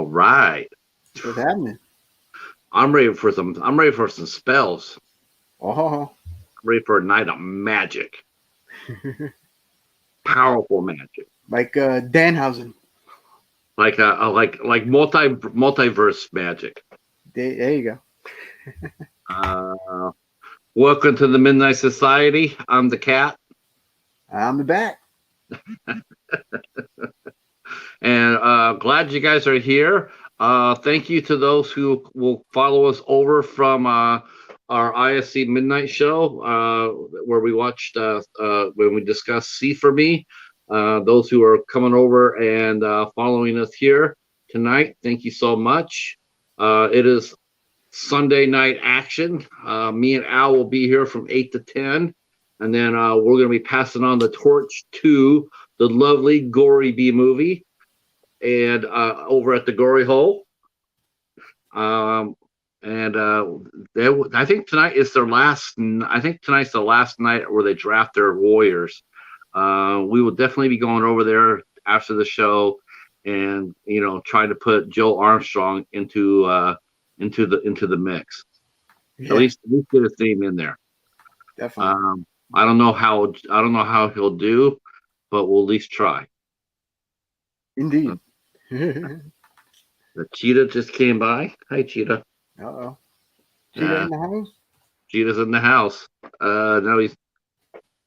right. What's happening? I'm ready for some spells. Oh, I'm ready for a night of magic. Powerful magic. like Danhausen. Like multiverse magic. There you go. Welcome to the Midnight Society. I'm the cat. I'm the bat. And glad you guys are here. Thank you to those who will follow us over from our ISC Midnight Show, where we watched when we discussed See For Me. Those who are coming over and following us here tonight, thank you so much. It is Sunday night action. Me and Al will be here from 8 to 10. And then we're going to be passing on the torch to the lovely Gory B movie. And over at the Gory Hole. I think tonight is their last. I think tonight's the last night where they draft their warriors. We will definitely be going over there after the show, and trying to put Joe Armstrong into the mix. Yeah, At least get his name in there. definitely. I don't know how he'll do, but we'll at least try. Indeed. The Cheetah just came by. Hi, Cheetah. Uh-oh. Cheetah in the house? Cheetah's in the house. Now he's.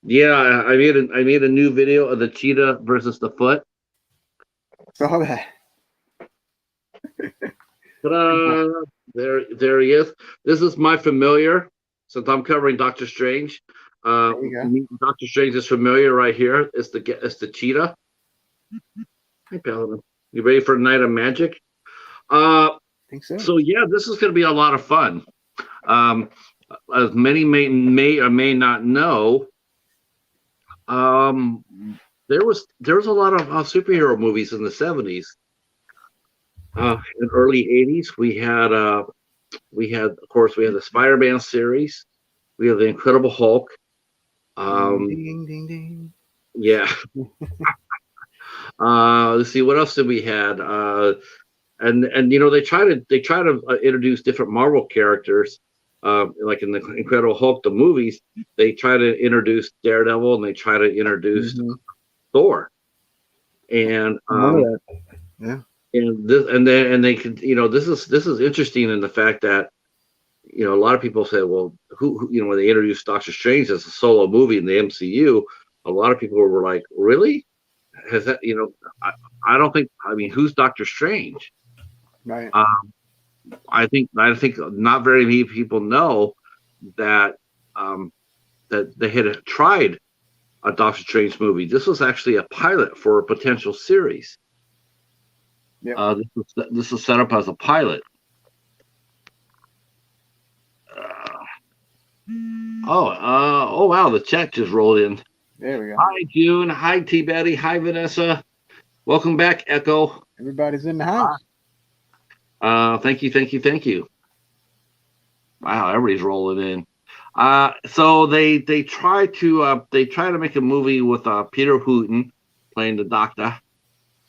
Yeah, I made a new video of the cheetah versus the foot. Saw that. Ta-da! There he is. This is my familiar. Since I'm covering Doctor Strange, There you go. Doctor Strange is familiar right here. It's the cheetah. Hey, Paladin. You ready for a night of magic? Think so. So yeah, this is going to be a lot of fun. As many may or may not know, there was a lot of superhero movies in the 70s. In early 80s, we had of course we had the Spider-Man series, we have the Incredible Hulk. Ding, ding, ding. Yeah. Let's see, what else did we had? And they try to introduce different Marvel characters, like in the Incredible Hulk, the movies. They try to introduce Daredevil, and they try to introduce Thor, and yeah, and they could, this is interesting in the fact that a lot of people say, well, who when they introduced Doctor Strange as a solo movie in the MCU, a lot of people were like, really? Has that, I don't think, who's Doctor Strange? right. I think not very many people know that that they had tried a Doctor Strange movie. This was actually a pilot for a potential series. Yeah. This was set up as a pilot. Oh wow, the chat just rolled in. There we go. Hi June, hi T Betty, hi Vanessa. Welcome back, Echo. Everybody's in the house. Thank you. Wow, everybody's rolling in. So they try to make a movie with Peter Hooten playing the Doctor,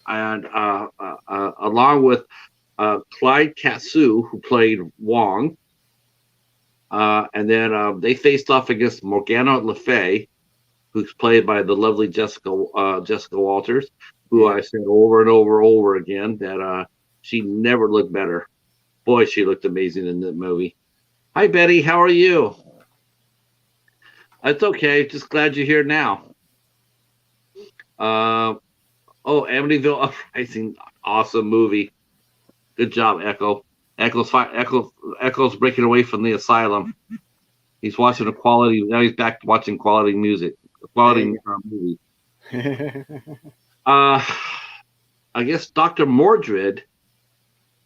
and along with Clyde Katsu, who played Wong. And then they faced off against Morgana Le Fay, who's played by the lovely Jessica Walters, who I said over and over again that she never looked better. Boy, she looked amazing in that movie. Hi, Betty. How are you? It's okay. Just glad you're here now. Amityville Uprising. Awesome movie. Good job, Echo. Echo's breaking away from the asylum. He's watching now he's back to watching quality music. Quality movie. I guess Dr. Mordrid,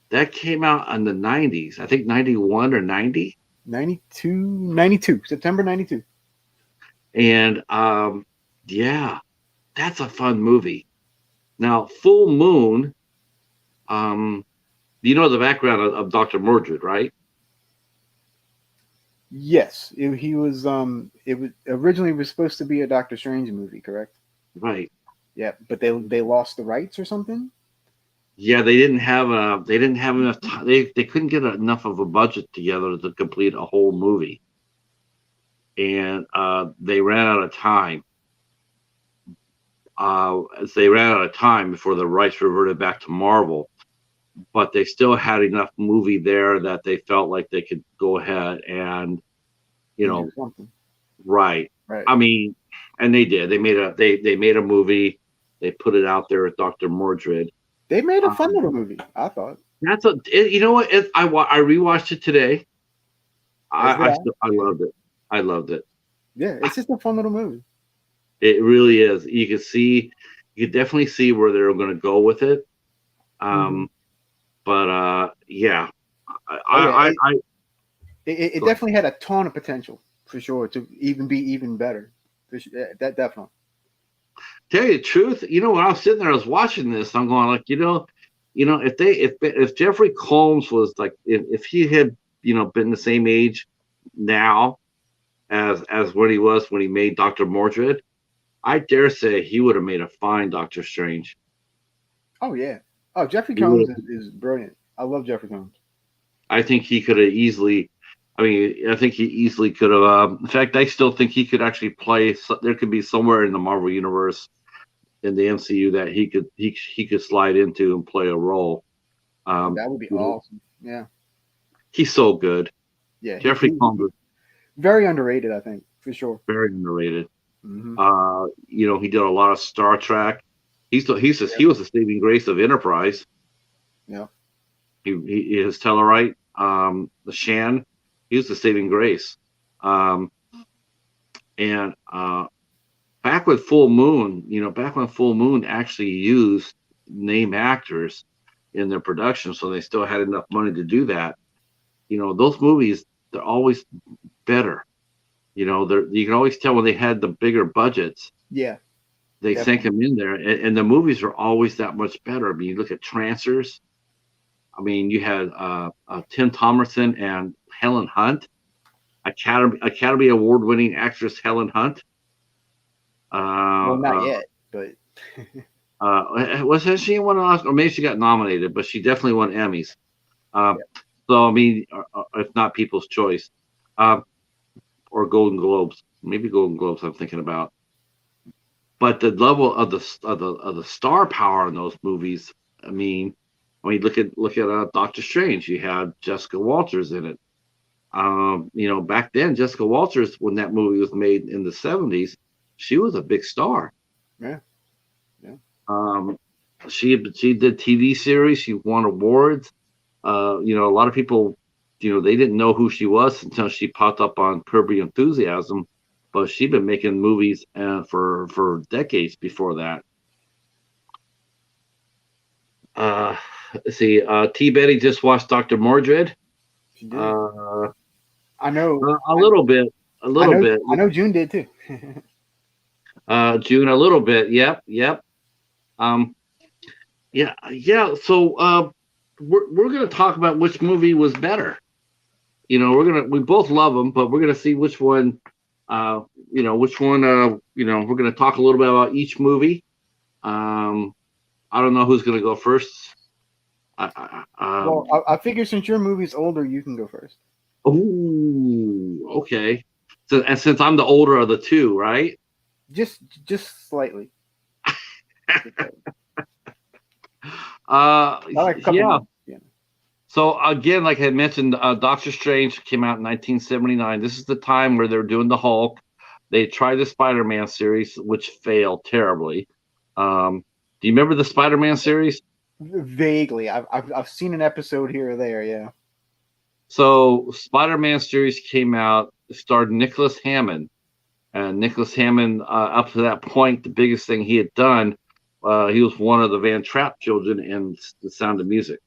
that came out in the 90s. I think 91 or 90. 92, September 92. And yeah, that's a fun movie. Now, Full Moon, you know the background of Dr. Mordrid, right? Yes, he was. It was originally supposed to be a Doctor Strange movie, correct? Right. Yeah, but they lost the rights or something. Yeah, they didn't have enough time. They couldn't get enough of a budget together to complete a whole movie, and they ran out of time. As they ran out of time before the rights reverted back to Marvel, but they still had enough movie there that they felt like they could go ahead and, you And do know, something. right. Right. I mean, and they did. They made a movie. They put it out there with Dr. Mordrid. They made a fun Um, little movie, I thought. you know what? I rewatched it today. As did I. I loved it. I loved it. Yeah, it's just a fun little movie. It really is. You could definitely see where they're going to go with it. Mm-hmm. But yeah, Oh yeah, I it definitely had a ton of potential for sure to be even better. That definitely. tell you the truth. When I was sitting there, I was watching this. I'm going like, if Jeffrey Combs was like, if he had, been the same age now as what he was when he made Dr. Mordrid, I dare say he would have made a fine Doctor Strange. Oh yeah. Oh, Jeffrey He Combs would. is brilliant. I love Jeffrey Combs. I think he could have easily. I mean, I think he easily could have. In fact, I still think he could actually play. There could be somewhere in the Marvel universe in the MCU that he could slide into and play a role. Oh, that would be awesome. Yeah. He's so good. Yeah. Jeffrey Combs is Very underrated, I think, for sure. very underrated. Mm-hmm. He did a lot of Star Trek. He was the saving grace of Enterprise. Yeah. He his Tellarite, the Shan, he was the saving grace. And back with Full Moon, back when Full Moon actually used name actors in their production, so they still had enough money to do that. Those movies, they're always better. You can always tell when they had the bigger budgets, Yeah. they sank them in there, and the movies are always that much better. I mean, you look at Trancers. I mean, you had Tim Thomerson and Helen Hunt, Academy Award winning actress Helen Hunt. Well, not yet, but Was she won an Oscar? Or maybe she got nominated, but she definitely won Emmys. yeah. So I mean, if not People's Choice, or Golden Globes, maybe Golden Globes. I'm thinking about. But the level of the star power in those movies. I mean, look at Doctor Strange. You had Jessica Walters in it. Back then, Jessica Walters, when that movie was made in the 70s, she was a big star. Yeah. Yeah. She did TV series. She won awards. A lot of people, they didn't know who she was until she popped up on Curb Your Enthusiasm, but she'd been making movies for decades before that. Let's see. T. Betty just watched Dr. Mordrid. She did. I know. A little bit. I know June did too. June, a little bit. Yep. Yeah. So we're gonna talk about which movie was better. We both love them, but we're gonna see which one. Which one. We're gonna talk a little bit about each movie. I don't know who's gonna go first. Well, I figure since your movie's older, you can go first. Oh, okay. So, and since I'm the older of the two, right? Just slightly. Yeah. Months, yeah. So again, like I had mentioned, Doctor Strange came out in 1979. This is the time where they're doing the Hulk. They tried the Spider-Man series, which failed terribly. Do you remember the Spider-Man series? Vaguely, I've seen an episode here or there. Yeah. So Spider-Man series came out, starred Nicholas Hammond, and Nicholas Hammond, up to that point, the biggest thing he had done, he was one of the Van Trapp children in The Sound of Music.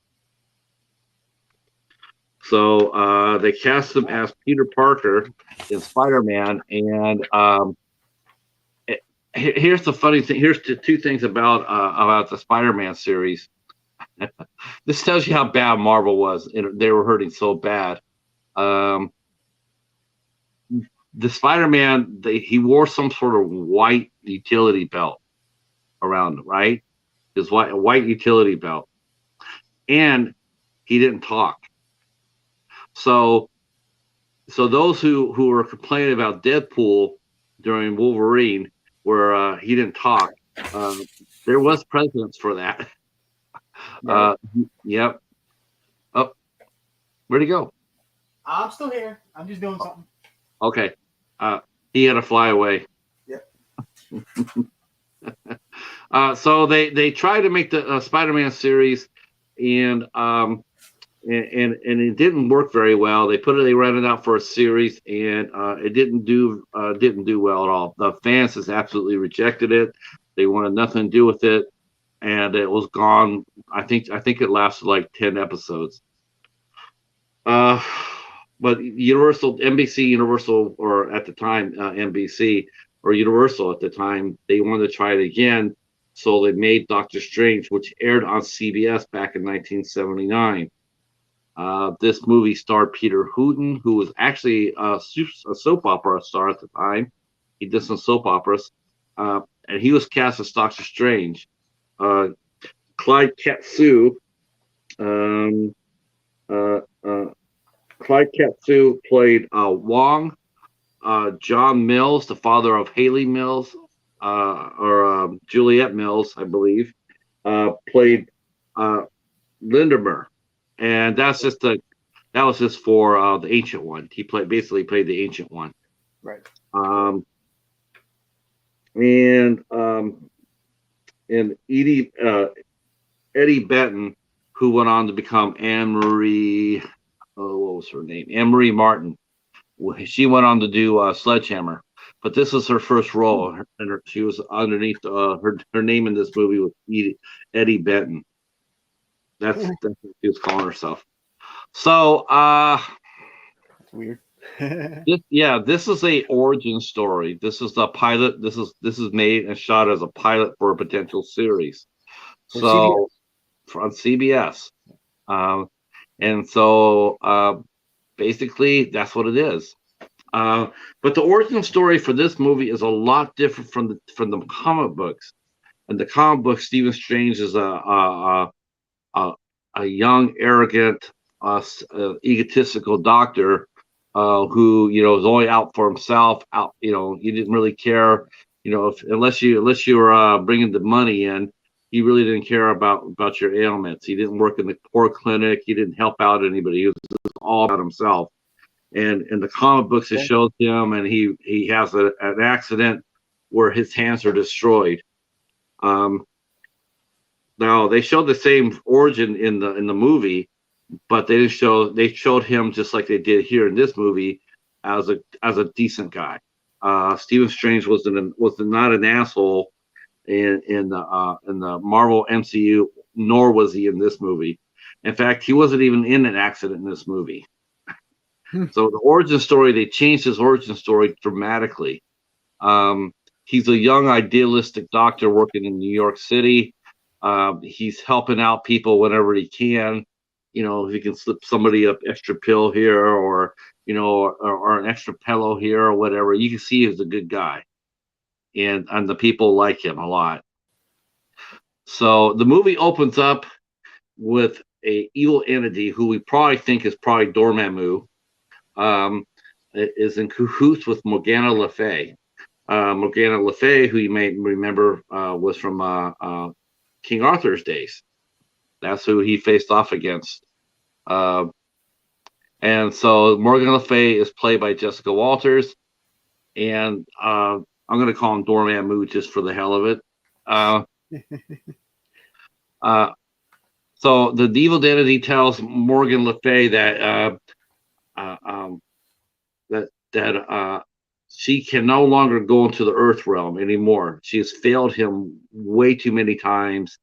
So they cast him as Peter Parker in Spider-Man, and here's the funny thing. Here's two things about the Spider-Man series. This tells you how bad Marvel was. They were hurting so bad. The Spider-Man, he wore some sort of white utility belt around him, right? His white utility belt. and he didn't talk. So those who were complaining about Deadpool during Wolverine, where he didn't talk, there was precedence for that. Right. Yep. Oh, where'd he go? I'm still here. I'm just doing something. Okay. He had to fly away. Yep. So they tried to make the Spider-Man series, and it didn't work very well. They ran it out for a series, and it didn't do well at all. The fans just absolutely rejected it. They wanted nothing to do with it, and it was gone. I think it lasted like 10 episodes. But NBC Universal, or at the time NBC or Universal at the time, they wanted to try it again, so they made Doctor Strange, which aired on CBS back in 1979. This movie starred Peter Hooten, who was actually a soap opera star at the time. He did some soap operas, and he was cast as Doctor Strange. Clyde Katsu, Clyde Katsu played Wong. John Mills, the father of Haley Mills, or Juliet Mills, I believe, played Lindermer. And that was just for the Ancient One. He basically played the Ancient One. Right. And Eddie Benton, who went on to become Anne-Marie, what was her name? Anne-Marie Martin. She went on to do Sledgehammer, but this was her first role, and she was underneath her name in this movie was Eddie Benton. That's what she was calling herself. So that's weird. This is a origin story. This is the pilot. This is made and shot as a pilot for a potential series. So on CBS. And so basically that's what it is. But the origin story for this movie is a lot different from the comic books. In the comic book, Stephen Strange is a young, arrogant, egotistical doctor who is only out for himself. He didn't really care, unless you were bringing the money in. He really didn't care about your ailments. He didn't work in the poor clinic. He didn't help out anybody. He was all about himself. And in the comic books, it shows him, and he has an accident where his hands are destroyed. Now they showed the same origin in the movie, but they showed him just like they did here in this movie as a decent guy. Stephen Strange was not an asshole in the Marvel MCU, nor was he in this movie. In fact, he wasn't even in an accident in this movie. So the origin story, they changed his origin story dramatically. He's a young, idealistic doctor working in New York City. He's helping out people whenever he can. If he can slip somebody an extra pill here, or an extra pillow here, or whatever, you can see he's a good guy, and the people like him a lot. So the movie opens up with a evil entity who we probably think is Dormammu. Is in cahoots with Morgana Le Fay. Morgana Le Fay, who you may remember, was from King Arthur's days. That's who he faced off against. And so Morgana Le Fay is played by Jessica Walters, and I'm going to call him Dormammu just for the hell of it. So the evil entity tells Morgan Le Fay that she can no longer go into the Earth realm anymore. She has failed him way too many times,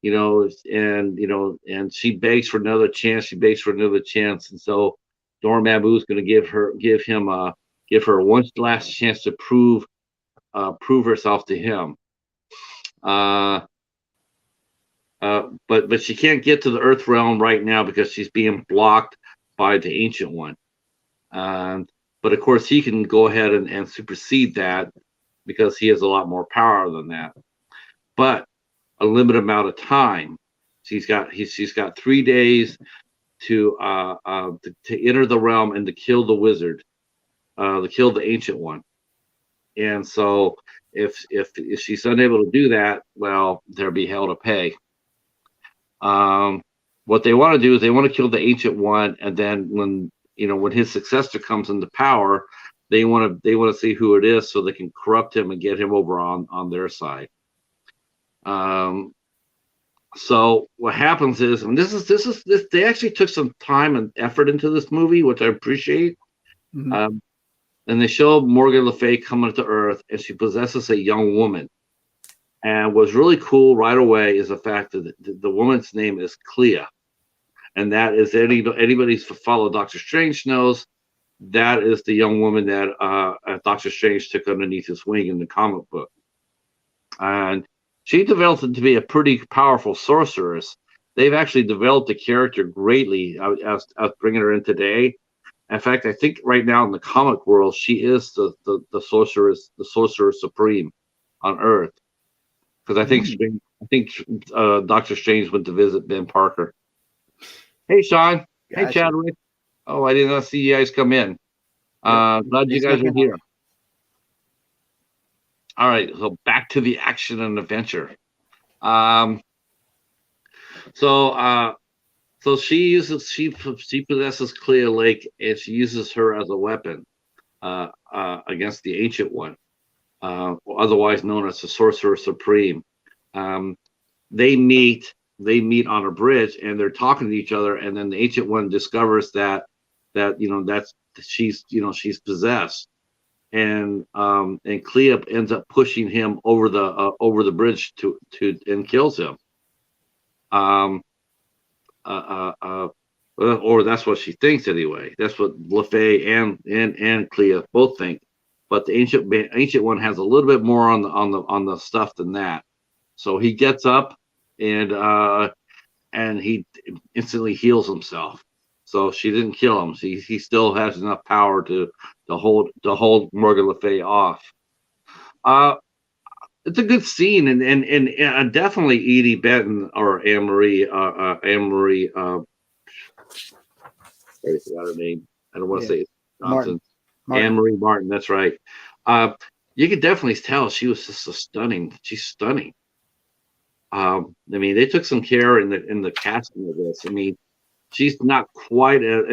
and she begs for another chance. And so Dormammu is going to give her one last chance to prove herself to him. But she can't get to the Earth realm right now because she's being blocked by the Ancient One. But of course, he can go ahead and supersede that because he has a lot more power than that. But a limited amount of time. She's got 3 days to enter the realm and to kill the wizard, to kill the ancient one. And so if she's unable to do that, well, there'll be hell to pay. What they want to do is they want to kill the ancient one, and then when his successor comes into power, they want to see who it is so they can corrupt him and get him over on their side. So what happens is, and this they actually took some time and effort into this movie, which I appreciate. Mm-hmm. And they show Morgan Le Fay coming to Earth, and she possesses a young woman. And what's really cool right away is the fact that the woman's name is Clea, and that is anybody who's followed Doctor Strange knows that is the young woman that Doctor Strange took underneath his wing in the comic book. And she developed to be a pretty powerful sorceress. They've actually developed the character greatly as bringing her in today. In fact, I think right now in the comic world, she is the sorcerer supreme on Earth. Because I think Doctor Strange went to visit Ben Parker. Hey, Sean. Gotcha. Hey, Chadwick. Oh, I did not see you guys come in. Glad you guys are here. All right, so back to the action and adventure. So she possesses Clea Lake, and she uses her as a weapon against the Ancient One, otherwise known as the Sorcerer Supreme. They meet on a bridge, and they're talking to each other, and then the Ancient One discovers that she's possessed. And Clea ends up pushing him over the bridge to and kills him. Or that's what she thinks anyway. That's what Le Fay and Clea both think. But the ancient one has a little bit more on the stuff than that. So he gets up and he instantly heals himself. So she didn't kill him. He still has enough power to hold Morgan Le Fay off. It's a good scene, and definitely Edie Benton or Anne Marie. I forgot her name. I don't want to say it. Johnson. Martin. Anne Marie Martin. That's right. You could definitely tell she was just stunning. She's stunning. I mean, they took some care in the casting of this. I mean, she's not quite as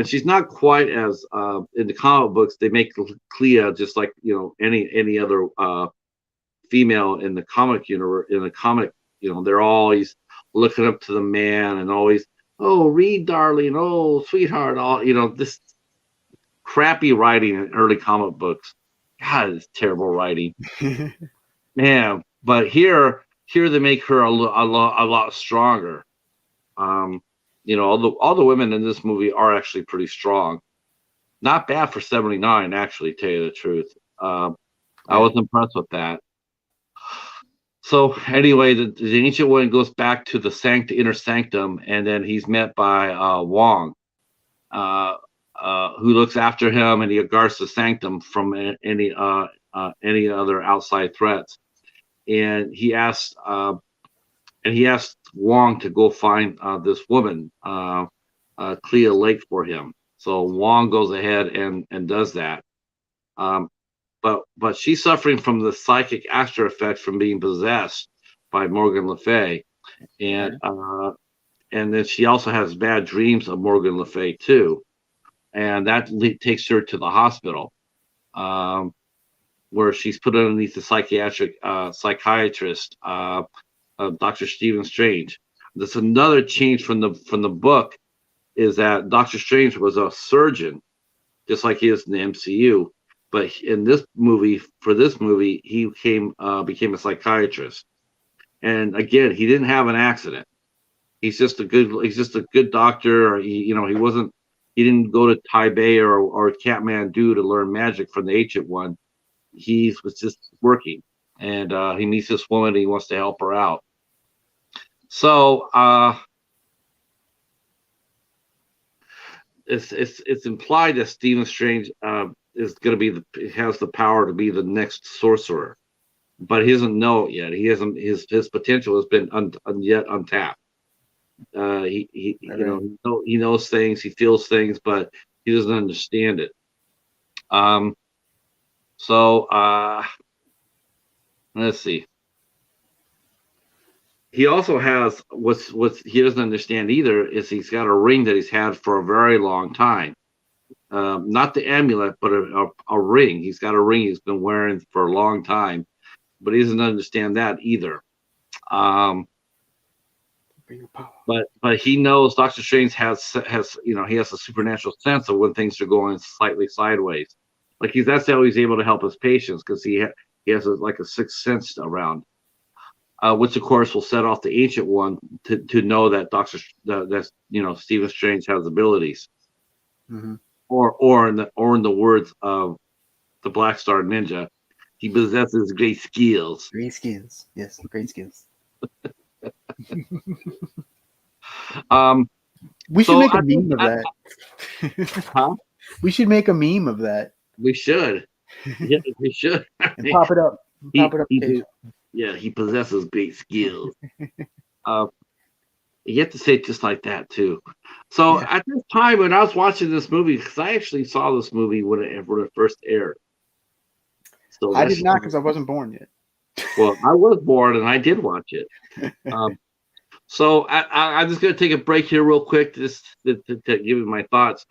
in the comic books. They make Clea just like any other female in the comic universe. In the comic, they're always looking up to the man and always, oh, Reed, darling, oh, sweetheart, all this crappy writing in early comic books. God, it's terrible writing, man. But here they make her a lot stronger. All the women in this movie are actually pretty strong. Not bad for 79, actually, to tell you the truth. I was impressed with that. So anyway, the Ancient One goes back to the inner sanctum, and then he's met by Wong, who looks after him, and he guards the sanctum from any other outside threats. And he asks Wong to go find this woman, Clea Lake, for him. So Wong goes ahead and does that. But she's suffering from the psychic after effects from being possessed by Morgan Le Fay, and then she also has bad dreams of Morgan Le Fay too, and that takes her to the hospital, where she's put underneath the psychiatrist, Dr. Stephen Strange. That's another change from the book, is that Dr. Strange was a surgeon, just like he is in the MCU. But in this movie, he became a psychiatrist, and again, he didn't have an accident. He's just a good doctor. He didn't go to Taipei or Kathmandu to learn magic from the Ancient One. He was just working, and he meets this woman, and he wants to help her out. So it's implied that Stephen Strange is going to has the power to be the next sorcerer, but he doesn't know it yet. He hasn't. His potential has been yet untapped. He knows things, he feels things, but he doesn't understand it. Um, so let's see. He also has what's he doesn't understand either is he's got a ring that he's had for a very long time. Not the amulet, but a ring. He's got a ring he's been wearing for a long time, but he doesn't understand that either. But he knows Doctor Strange has he has a supernatural sense of when things are going slightly sideways. Like that's how he's able to help his patients because he has like a sixth sense around, which of course will set off the Ancient One to know that Stephen Strange has abilities. Mm-hmm. Or in the words of the Black Star Ninja, he possesses great skills. Great skills, yes, great skills. We should make a meme of that. Huh? We should make a meme of that. We should. Yeah, we should. And pop it up. He possesses great skills. You have to say it just like that too. So at this time when I was watching this movie, because I actually saw this movie when it first aired. So I did not because I wasn't born yet. Well, I was born and I did watch it. So I'm just going to take a break here real quick just to give you my thoughts.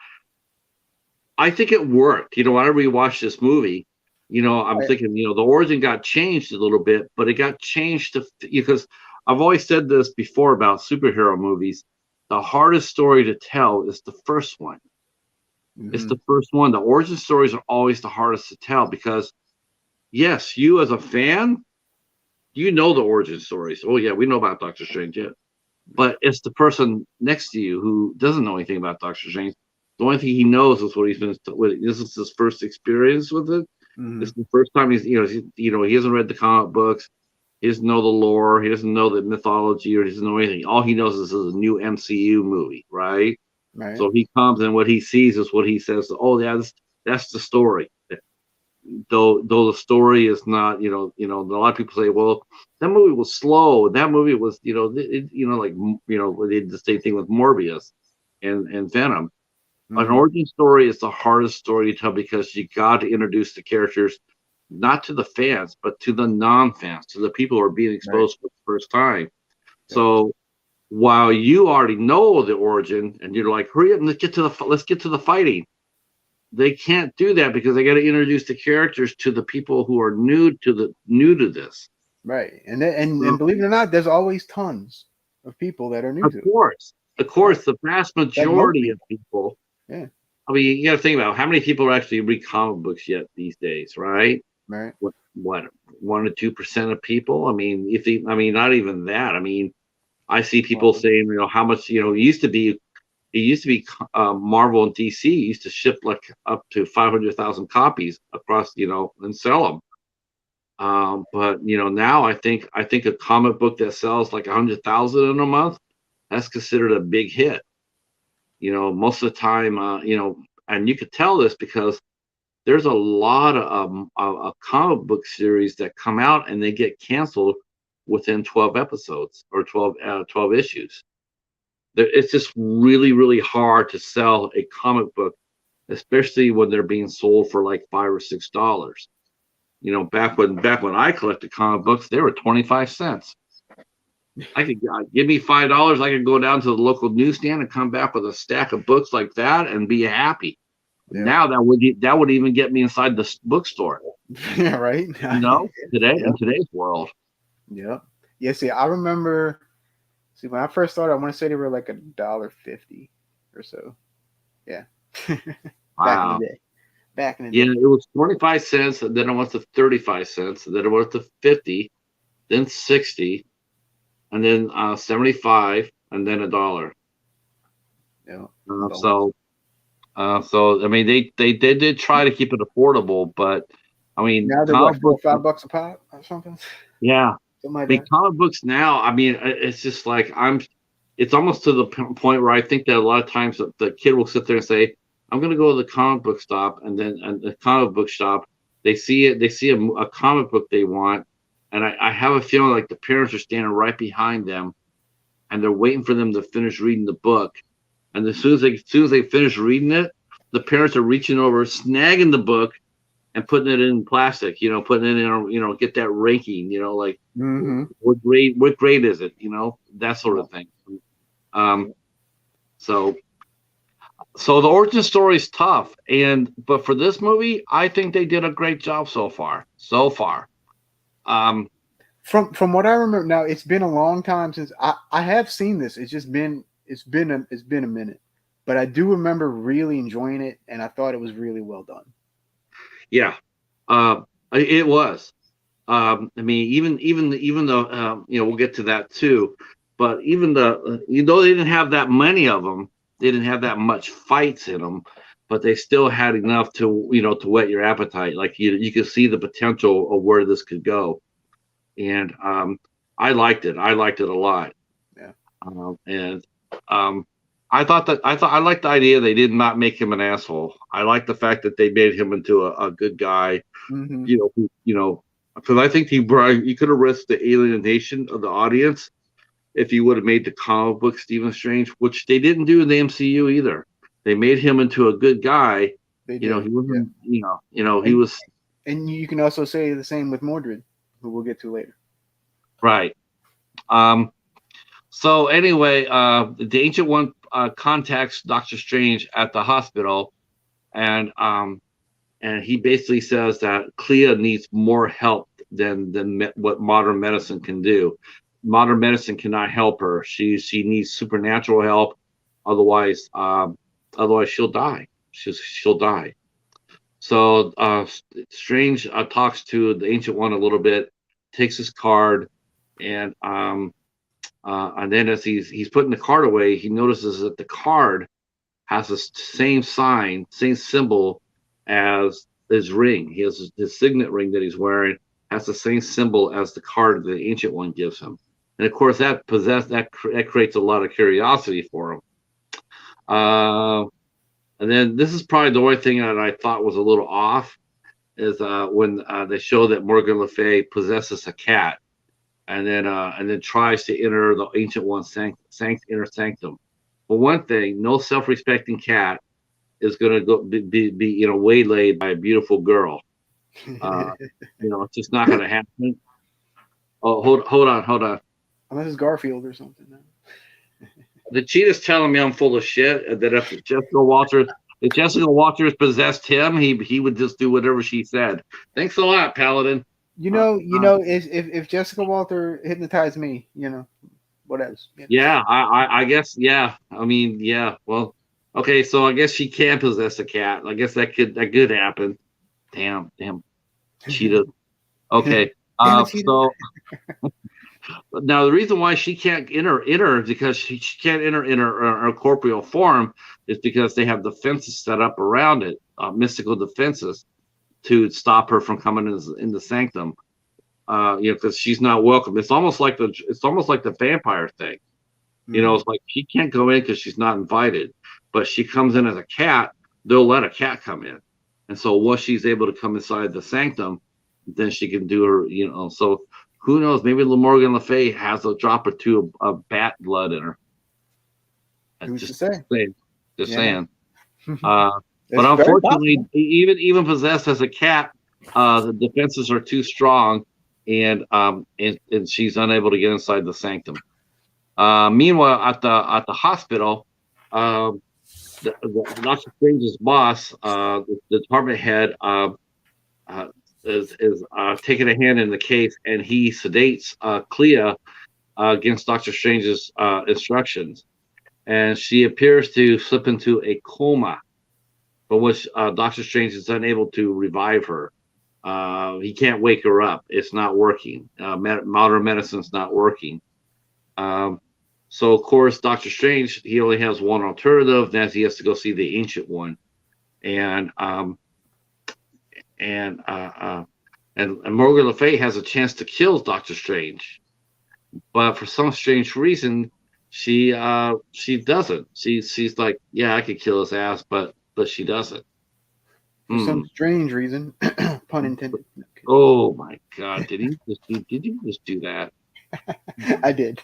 I think it worked. Whenever you watch this movie, I'm thinking, the origin got changed a little bit, but it got changed because I've always said this before about superhero movies. The hardest story to tell is the first one. Mm-hmm. It's the first one. The origin stories are always the hardest to tell because, yes, you as a fan, you know the origin stories. Oh, yeah, we know about Doctor Strange, yeah. But it's the person next to you who doesn't know anything about Doctor Strange. The only thing he knows is what he's been. This is his first experience with it. Mm-hmm. This is the first time he hasn't read the comic books. He doesn't know the lore. He doesn't know the mythology, or he doesn't know anything. All he knows is this is a new MCU movie, right? Right. So he comes and what he sees is what he says. Oh, yeah, that's the story. Though the story is not, a lot of people say, well, that movie was slow. That movie was, they did the same thing with Morbius and Venom. Mm-hmm. An origin story is the hardest story to tell because you got to introduce the characters not to the fans, but to the non-fans, to the people who are being exposed for the first time. Yeah. So while you already know the origin and you're like, hurry up and let's get to the fighting. They can't do that because they got to introduce the characters to the people who are new to this. Right. And believe it or not, there's always tons of people that are new to it. Of course, the vast majority of people. Yeah. I mean, you got to think about how many people actually read comic books yet these days, right? Right. What 1 or 2% of people? I mean, not even that. I mean, I see people saying, how much, it used to be Marvel and DC used to ship like up to 500,000 copies across, and sell them. But now I think a comic book that sells like 100,000 in a month, that's considered a big hit. Most of the time, and you could tell this because there's a lot of comic book series that come out and they get canceled within 12 episodes or 12 issues. It's just really, really hard to sell a comic book, especially when they're being sold for like $5 or $6. Back when I collected comic books, they were 25 cents. I could give me $5. I could go down to the local newsstand and come back with a stack of books like that and be happy. Yeah. Now that would even get me inside the bookstore. Yeah, right. In today's world. Yeah. Yeah. See, I remember. See, when I first started, I want to say they were like $1.50 or so. Yeah. Wow. Back in the day. Yeah, it was 25 cents, and then it went to 35 cents, and then it went to 50, then 60, and then 75, and then $1. Yeah. So I mean, they did try to keep it affordable, but I mean, now they're what, $5 a pop or something. Yeah. Comic books now, I mean, it's just like it's almost to the point where I think that a lot of times the kid will sit there and say, I'm going to go to the comic book shop, and the comic book shop, they see a comic book they want, and I have a feeling like the parents are standing right behind them, and they're waiting for them to finish reading the book. And as soon as they finish reading it, the parents are reaching over, snagging the book, and putting it in plastic. Putting it in, get that ranking. Like what grade is it? That sort of thing. So the origin story is tough, but for this movie, I think they did a great job so far. From what I remember, now it's been a long time since I have seen this. It's been a minute, but I do remember really enjoying it, and I thought it was really well done. Yeah, it was. I mean, even though we'll get to that too, but even they didn't have that many of them. They didn't have that much fights in them, but they still had enough to to whet your appetite. Like you could see the potential of where this could go, and I liked it. I liked it a lot. Yeah. I liked the idea they did not make him an asshole. I like the fact that they made him into a good guy. Because I think he could have risked the alienation of the audience if he would have made the comic book Stephen Strange, which they didn't do in the MCU either. They made him into a good guy. He wasn't. Yeah. He was. And you can also say the same with Mordrid, who we'll get to later. Right. So anyway, the Ancient One contacts Doctor Strange at the hospital, and he basically says that Clea needs more help than what modern medicine can do. Modern medicine cannot help her. She needs supernatural help, otherwise she'll die. She'll die. So Strange talks to the Ancient One a little bit, takes his card, and then as he's putting the card away, he notices that the card has the same symbol as his ring. He has his signet ring that he's wearing has the same symbol as the card the Ancient One gives him. And of course, that creates a lot of curiosity for him. And then this is probably the only thing that I thought was a little off is when they show that Morgan Le Fay possesses a cat, and then tries to enter the Ancient One's inner sanctum. For one thing, no self-respecting cat is going to go be waylaid by a beautiful girl. It's just not going to happen. Oh, hold on. Unless it's Garfield or something. The Cheetah's telling me I'm full of shit. That if Jessica Walters possessed him, he would just do whatever she said. Thanks a lot, Paladin. If Jessica Walter hypnotized me, what else? Yeah, I guess. Yeah, I mean, yeah. Well, okay, so I guess she can possess a cat. I guess that could happen. Damn, Cheetah. Okay, so. Now the reason why she can't enter is because she can't enter in her corporeal form is because they have defenses set up around it, mystical defenses, to stop her from coming in the sanctum. Because she's not welcome. It's almost like the vampire thing. It's like she can't go in because she's not invited, but she comes in as a cat. They'll let a cat come in, and so once she's able to come inside the sanctum, then she can do her. So. Who knows? Maybe Morgan Le Fay has a drop or two of bat blood in her. Who's to say? Just saying. But unfortunately, even possessed as a cat, the defenses are too strong, and she's unable to get inside the sanctum. Meanwhile, at the hospital, the Doctor Strange's boss, the department head, is taking a hand in the case, and he sedates Clea against Doctor Strange's instructions, and she appears to slip into a coma, for which Doctor Strange is unable to revive her. He can't wake her up. It's not working. Modern medicine's not working. So of course, Doctor Strange, he only has one alternative. That's he has to go see the Ancient One, and Morgan Le Fay has a chance to kill Doctor Strange, but for some strange reason, she doesn't. She's like, yeah, I could kill his ass, but she doesn't. For some strange reason, pun intended. Oh my God! Did you just do that? I did.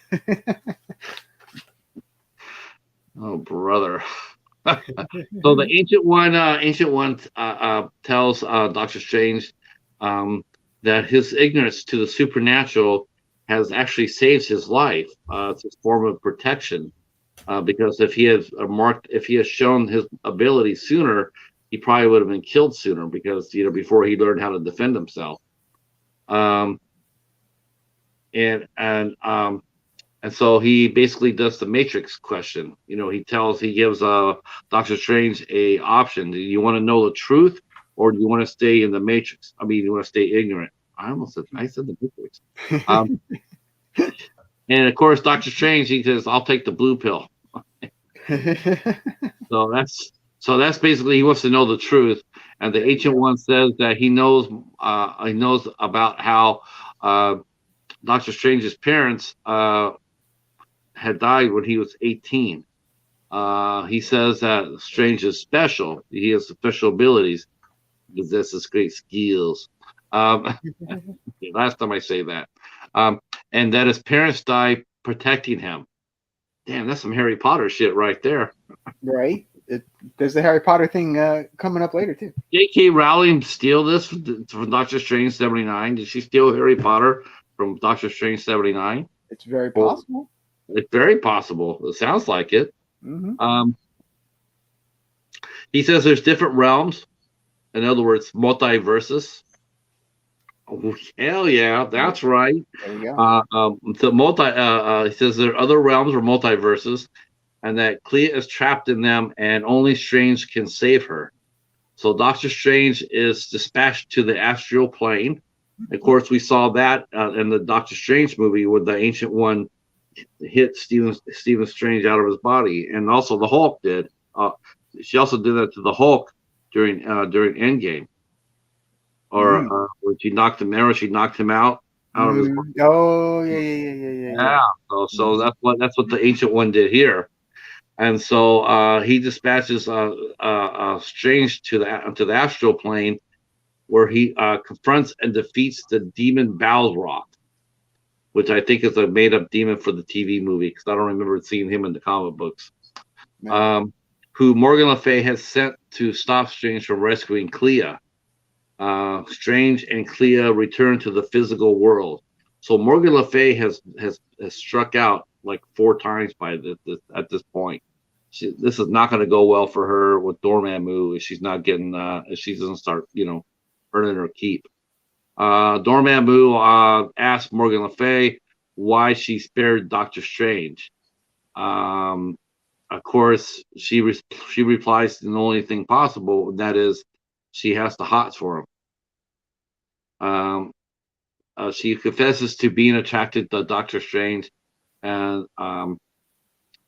Oh, brother. So the ancient one tells Doctor Strange that his ignorance to the supernatural has actually saved his life. It's a form of protection because if he has shown his ability sooner, he probably would have been killed sooner because before he learned how to defend himself. Um, and and um, And so he basically does the Matrix question. He gives Doctor Strange a option. Do you want to know the truth, or do you want to stay in the Matrix? I mean, you want to stay ignorant. I said the Matrix. Um, and of course, Doctor Strange, he says, "I'll take the blue pill." So that's basically he wants to know the truth. And the Ancient One says that he knows about how Doctor Strange's parents had died when he was 18. He says that Strange is special. He has special abilities, possesses great skills. Last time I say that. And that his parents died protecting him. Damn, that's some Harry Potter shit right there. Right. There's the Harry Potter thing coming up later, too. J.K. Rowling steal this from Doctor Strange 79? Did she steal Harry Potter from Doctor Strange 79? It's very possible. It's very possible. It sounds like it. Mm-hmm. He says there's different realms. In other words, multiverses. Oh, hell yeah, that's right. There you go. He says there are other realms or multiverses, and that Clea is trapped in them, and only Strange can save her. So Doctor Strange is dispatched to the astral plane. Of course, we saw that in the Doctor Strange movie where the Ancient One hit Stephen Strange out of his body, and also the Hulk did. She also did that to the Hulk during Endgame, or when she knocked him out of his body. Oh yeah. So that's what the Ancient One did here, and so he dispatches Strange to the astral plane, where he confronts and defeats the demon Balrog, which I think is a made-up demon for the TV movie, because I don't remember seeing him in the comic books. Who Morgan Le Fay has sent to stop Strange from rescuing Clea. Strange and Clea return to the physical world. So Morgan Le Fay has struck out like 4 times at this point. This is not going to go well for her with Dormammu if she's not getting if she doesn't start earning her keep. Dormammu asked Morgan Le Fay why she spared Doctor Strange. Of course, she replies the only thing possible, and that is she has the hots for him. She confesses to being attracted to Doctor Strange, and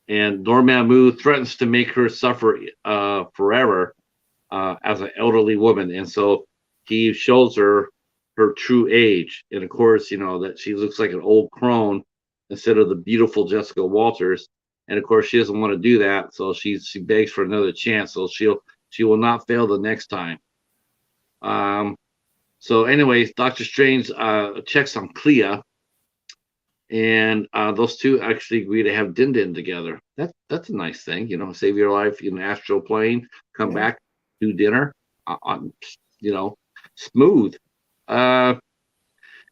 Dormammu threatens to make her suffer forever as an elderly woman, and so he shows her true age, and of course, that she looks like an old crone instead of the beautiful Jessica Walters, and of course, she doesn't want to do that, so she begs for another chance, so she will not fail the next time. So, anyways, Doctor Strange checks on Clea, and those two actually agree to have din together. That's a nice thing, save your life in an astral plane, come back, do dinner, smooth.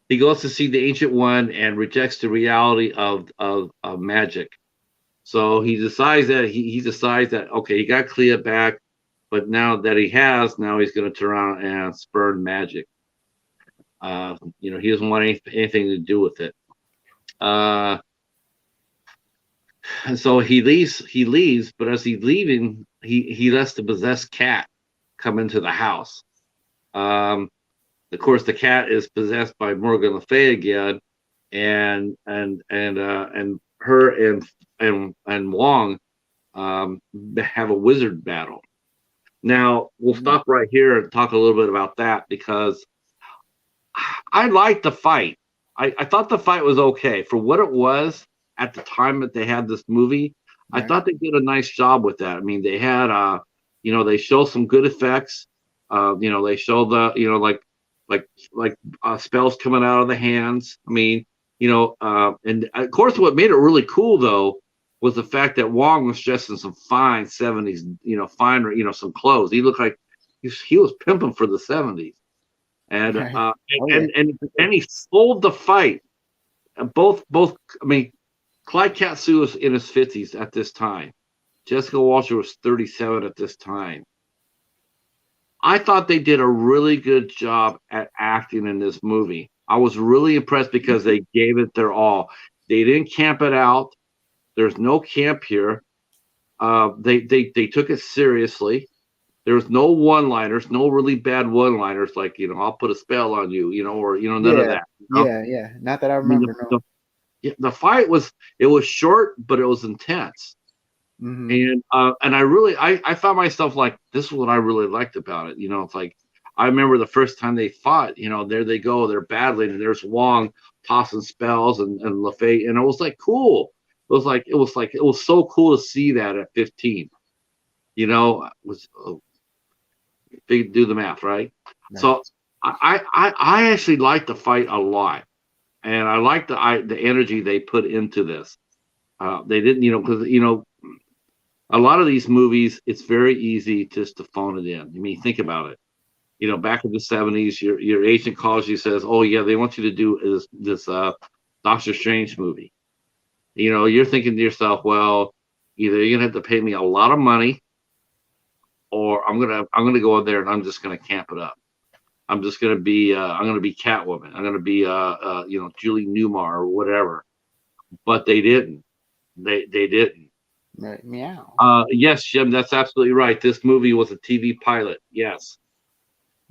He goes to see the Ancient One and rejects the reality of magic. So he decides that okay, he got Clea back, but now that he's going to turn around and spurn magic. He doesn't want anything to do with it. And so he leaves, but as he's leaving, he lets the possessed cat come into the house. Of course, the cat is possessed by Morgan Le Fay again, and her and Wong have a wizard battle. Now we'll stop right here and talk a little bit about that, because I liked the fight. I thought the fight was okay for what it was at the time that they had this movie. I thought they did a nice job with that. I mean, they had they show some good effects. They show the like spells coming out of the hands. I mean, and of course, what made it really cool though was the fact that Wong was dressed in some fine 70s, finer, some clothes. He looked like he was pimping for the 70s. And Right. and he sold the fight. Both I mean, Clyde Katsu was in his 50s at this time. Jessica Walter was 37 at this time. I thought they did a really good job at acting in this movie. I was really impressed because they gave it their all. They didn't camp it out. There's no camp here. They took it seriously. There's no one-liners, no really bad one-liners like, I'll put a spell on you, or none of that. Yeah. Not that I remember. The fight was short, but it was intense. Mm-hmm. And I found myself like, this is what I really liked about it. It's like, I remember the first time they fought, there they go, they're battling, and there's Wong tossing spells and LaFay, and it was like cool. It was so cool to see that at 15. It was do the math, right? Nice. So I actually liked the fight a lot, and I liked the energy they put into this. They didn't, because a lot of these movies, it's very easy just to phone it in. I mean, think about it. Back in the 70s, your agent calls you, says, "Oh yeah, they want you to do this Doctor Strange movie." You're thinking to yourself, well, either you're gonna have to pay me a lot of money, or I'm gonna go in there and I'm just gonna camp it up. I'm just gonna be Catwoman. I'm gonna be Julie Newmar or whatever. But they didn't. They didn't. Right. Meow. Yes, Jim, that's absolutely right. This movie was a TV pilot. Yes.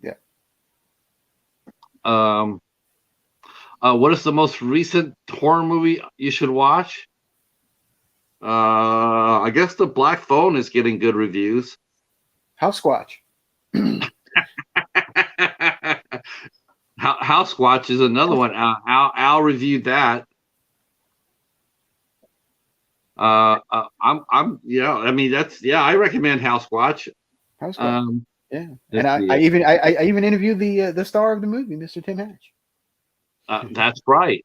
Yeah. What is the most recent horror movie you should watch? I guess The Black Phone is getting good reviews. House Squatch. House Squatch is another one. Al reviewed that. I recommend House Squatch. House Squatch. Yeah, and I even interviewed the star of the movie, Mr. Tim Hatch. That's right.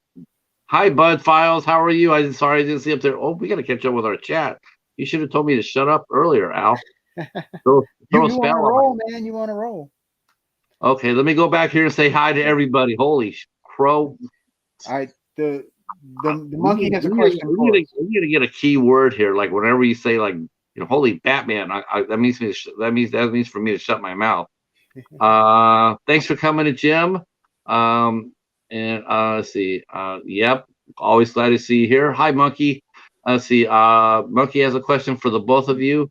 Hi, Bud Files. How are you? I'm sorry I didn't see up there. Oh, we got to catch up with our chat. You should have told me to shut up earlier, Al. You want to roll, man. You want to roll. Okay, let me go back here and say hi to everybody. Holy crow. All right, the monkey has a question. We're gonna get a key word here. Like whenever you say like holy Batman, that means for me to shut my mouth. Thanks for coming to Jim. And let's see. Yep, always glad to see you here. Hi, Monkey. Let's see. Monkey has a question for the both of you.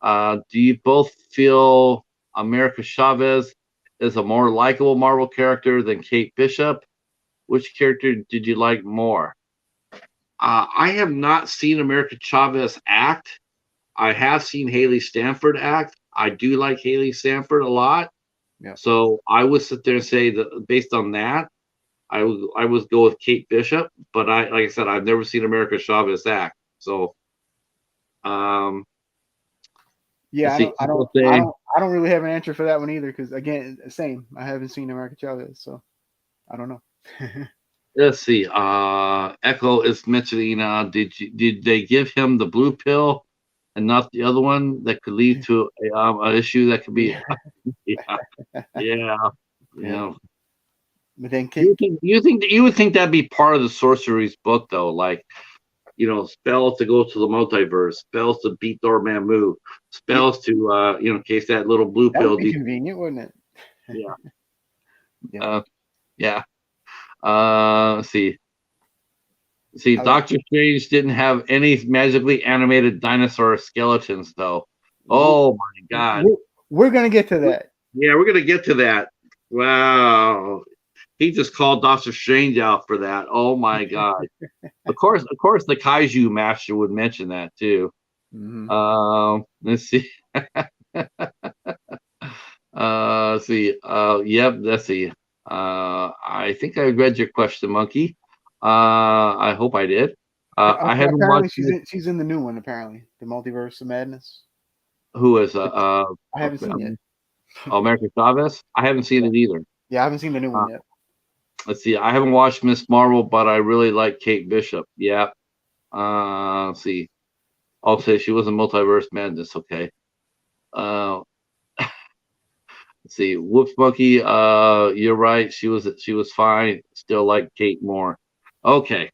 Do you both feel America Chavez is a more likable Marvel character than Kate Bishop? Which character did you like more? I have not seen America Chavez act. I have seen Haley Stanford act. I do like Haley Stanford a lot. Yeah. So I would sit there and say that based on that, I would go with Kate Bishop. But like I said, I've never seen America Chavez act. So, yeah, I don't really have an answer for that one either. Because again, same. I haven't seen America Chavez, so I don't know. Let's see. Echo is mentioning. Did they give him the blue pill and not the other one that could lead to an issue that could be? Yeah. But then you would think that'd be part of the sorcery's book, though. Like, spells to go to the multiverse, spells to beat Dormammu, spells to in case that little blue pill. Would be convenient, wouldn't it? Yeah. Let's see. Doctor Strange didn't have any magically animated dinosaur skeletons, though. Oh my God. We're gonna get to that. Yeah, we're gonna get to that. Wow. He just called Doctor Strange out for that. Oh my God. Of course, the Kaiju Master would mention that too. Mm-hmm. Let's see. Let's see. Yep. Let's see. I think I read your question, Monkey. I hope I did. I haven't watched. She's in the new one. Apparently, the Multiverse of Madness. Who is? I haven't seen it. America Chavez. I haven't seen it either. Yeah, I haven't seen the new one yet. Let's see. I haven't watched Miss Marvel, but I really like Kate Bishop. Yeah. Let's see. I'll say she was in Multiverse Madness. Okay. Uh, let's see. Whoops, Monkey. You're right. She was fine. Still like Kate more. Okay.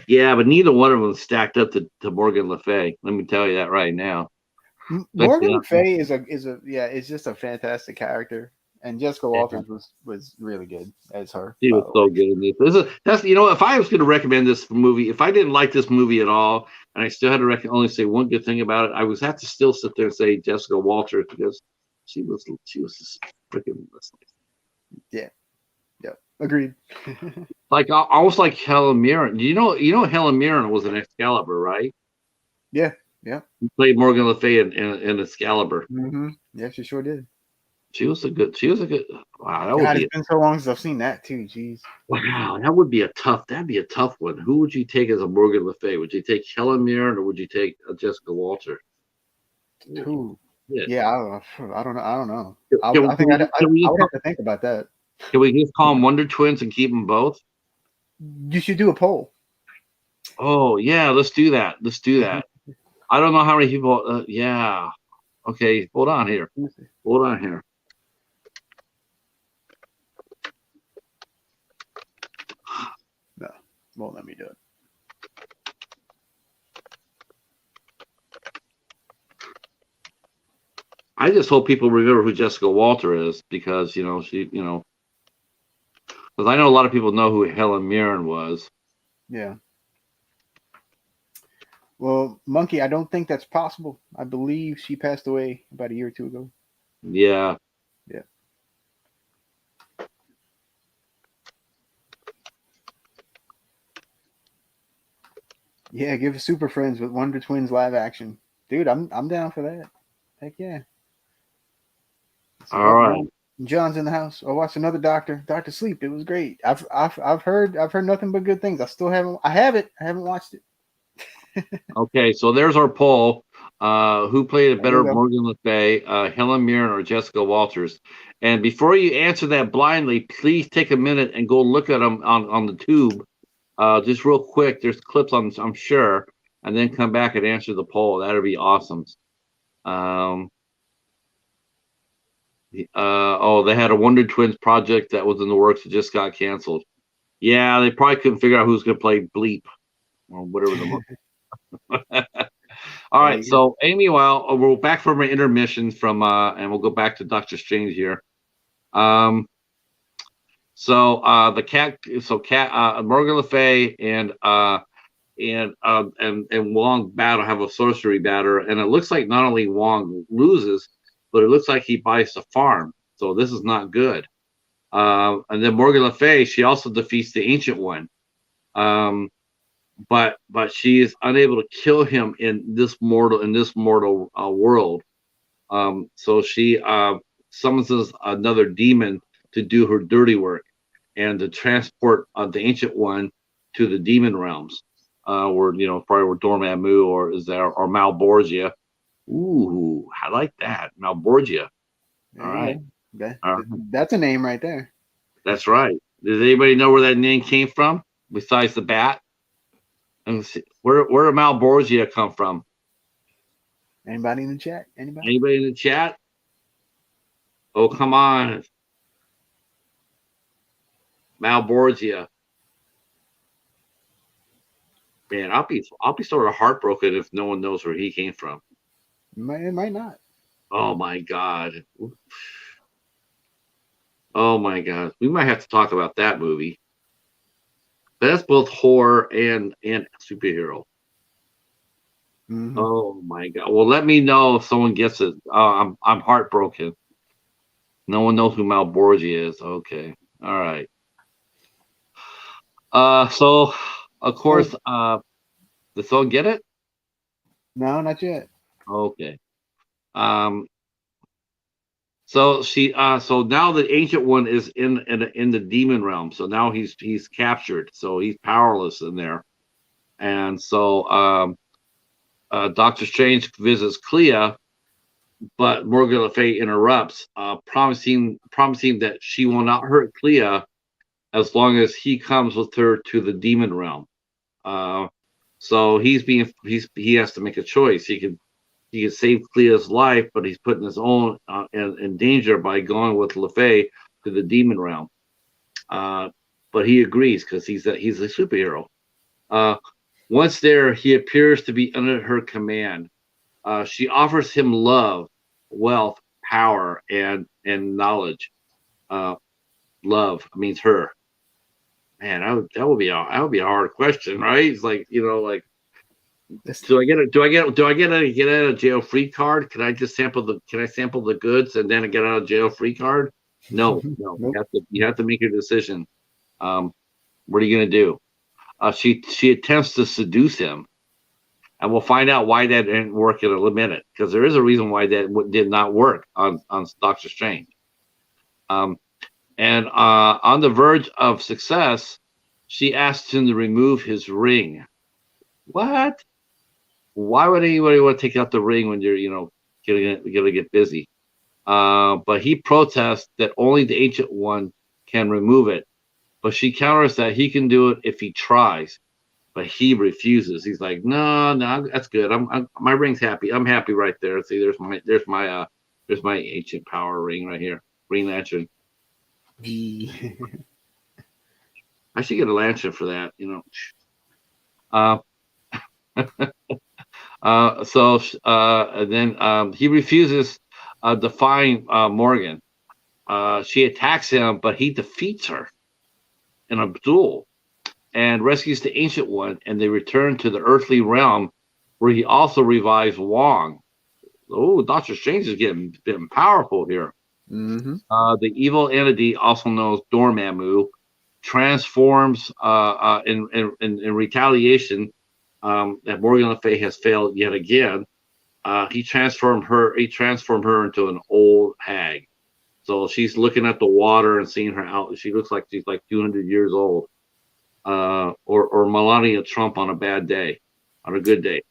Yeah, but neither one of them stacked up to Morgan Le Fay. Let me tell you that right now. Morgan Le Fay is a yeah, it's just a fantastic character, and Jessica Walters was really good as her. She was so good in this. That's if I was going to recommend this movie, if I didn't like this movie at all, and I still had to only say one good thing about it, I would have to still sit there and say Jessica Walters because she was just freaking listening. Yeah, yeah, agreed. Like almost like Helen Mirren. You know Helen Mirren was an Excalibur, right? Yeah, yeah. He played Morgan Le Fay in Excalibur. Mm-hmm. Yeah, she sure did. She was a good. Wow, It's been so long since I've seen that too. Jeez. Wow, that'd be a tough one. Who would you take as a Morgan Le Fay? Would you take Helen Mirren or would you take Jessica Walter? Who? Yeah, I don't know. I would have to think about that. Can we just call them Wonder Twins and keep them both? You should do a poll. Oh yeah, let's do that. I don't know how many people. Yeah. Okay, hold on here. No, won't let me do it. I just hope people remember who Jessica Walter is because she because I know a lot of people know who Helen Mirren was. Yeah. Well, Monkey, I don't think that's possible. I believe she passed away about a year or two ago. Yeah. Yeah. Yeah, give Super Friends with Wonder Twins live action. Dude, I'm down for that. Heck yeah. All right. John's in the house. I watched another Doctor Sleep. It was great. I've heard nothing but good things. I haven't watched it. Okay, so there's our poll. Who played a better Morgan Le Fay, Helen Mirren or Jessica Walters? And before you answer that blindly, please take a minute and go look at them on the tube. Just real quick. There's clips on, I'm sure, and then come back and answer the poll. That'd be awesome. They had a Wonder Twins project that was in the works that just got canceled. Yeah, they probably couldn't figure out who's going to play Bleep or whatever the. All right, so meanwhile, we're back from our intermission and we'll go back to Doctor Strange here. Morgan Le Fay and Wong battle have a sorcery battle, and it looks like not only Wong loses, but it looks like he buys the farm. So this is not good. And then Morgan Le Fay, she also defeats the Ancient One. But she is unable to kill him in this mortal world. So she summons another demon to do her dirty work and to transport the Ancient One to the demon realms, where probably where Dormammu or Malborgia. Ooh, I like that, Malborgia. All right, that's a name right there. That's right. Does anybody know where that name came from besides the bat? Let's see. Where did Malborgia come from? Anybody in the chat? Anybody in the chat? Oh, come on. Malborgia. Man, I'll be sort of heartbroken if no one knows where he came from. It might not. Oh my God. Oh my God. We might have to talk about that movie. That's both horror and superhero. Mm-hmm. Oh my God! Well, let me know if someone gets it. I'm heartbroken. No one knows who Malborgia is. Okay, all right. So of course, did someone get it? No, not yet. Okay. So so now the Ancient One is in the demon realm. So now he's captured. So he's powerless in there. And so Doctor Strange visits Clea, but Morgan Le Fay interrupts, promising that she will not hurt Clea as long as he comes with her to the demon realm. So he has to make a choice. He can save Clea's life, but he's putting his own in danger by going with LeFay to the demon realm. But he agrees because he's a superhero. Uh, Once there, he appears to be under her command. She offers him love, wealth, power, and knowledge. Love means her. Man, that would be a hard question, right? It's like, like, do I get a get out of jail free card? Can I sample the goods and then a get out of jail free card? No. Nope. You have to make your decision. What are you gonna do? She attempts to seduce him, and we'll find out why that didn't work in a minute, because there is a reason why that did not work on Doctor Strange. And on the verge of success, she asks him to remove his ring. What? Why would anybody want to take out the ring when you're, gonna get busy? But he protests that only the Ancient One can remove it. But she counters that he can do it if he tries. But he refuses. He's like, no, that's good. My ring's happy. I'm happy right there. See, there's my ancient power ring right here. Green Lantern. I should get a lantern for that, then he refuses, defying Morgan. She attacks him, but he defeats her in a duel and rescues the Ancient One, and they return to the earthly realm, where he also revives Wong. Oh, Doctor Strange is getting powerful here. Mm-hmm. The evil entity, also known as Dormammu, transforms in retaliation that Morgan Le Fay has failed yet again. He transformed her into an old hag. So she's looking at the water and seeing her out. She looks like she's like 200 years old, or Melania Trump on a bad day, on a good day.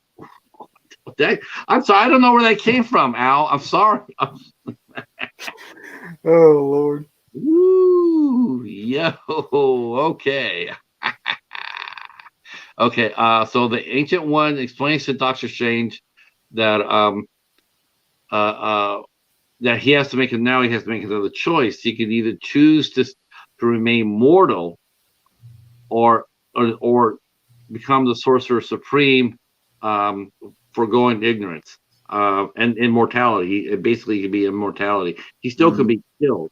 I'm sorry, I don't know where that came from, Al. I'm sorry. Oh Lord. Woo, yo, okay. Okay, so the Ancient One explains to Doctor Strange that that he has to make another choice. He can either choose to remain mortal, or become the Sorcerer Supreme, foregoing ignorance and immortality. It basically could be immortality. He still could be killed,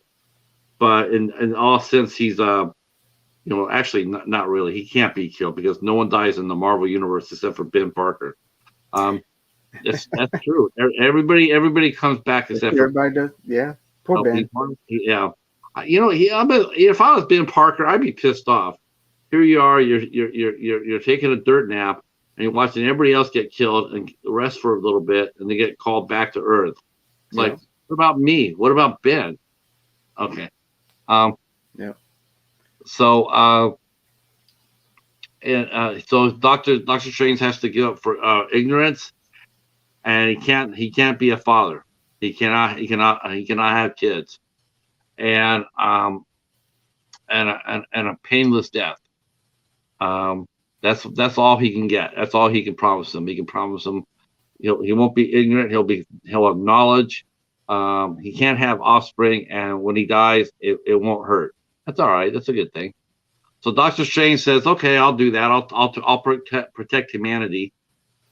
but in all sense, he's actually not really. He can't be killed because no one dies in the Marvel universe except for Ben Parker. That's true. Everybody comes back except everybody does. Yeah, poor Ben. Yeah, if I was Ben Parker, I'd be pissed off. Here you are, you're taking a dirt nap, and you're watching everybody else get killed and rest for a little bit, and they get called back to Earth. It's like, what about me? What about Ben? Okay. Yeah. So, so Doctor Strange has to give up for ignorance, and he can't be a father. He cannot have kids, and a painless death. That's all he can get. That's all he can promise him. He can promise him he won't be ignorant. He'll have knowledge. He can't have offspring, and when he dies, it won't hurt. That's all right. That's a good thing. So Doctor Strange says, "Okay, I'll do that. I'll protect humanity."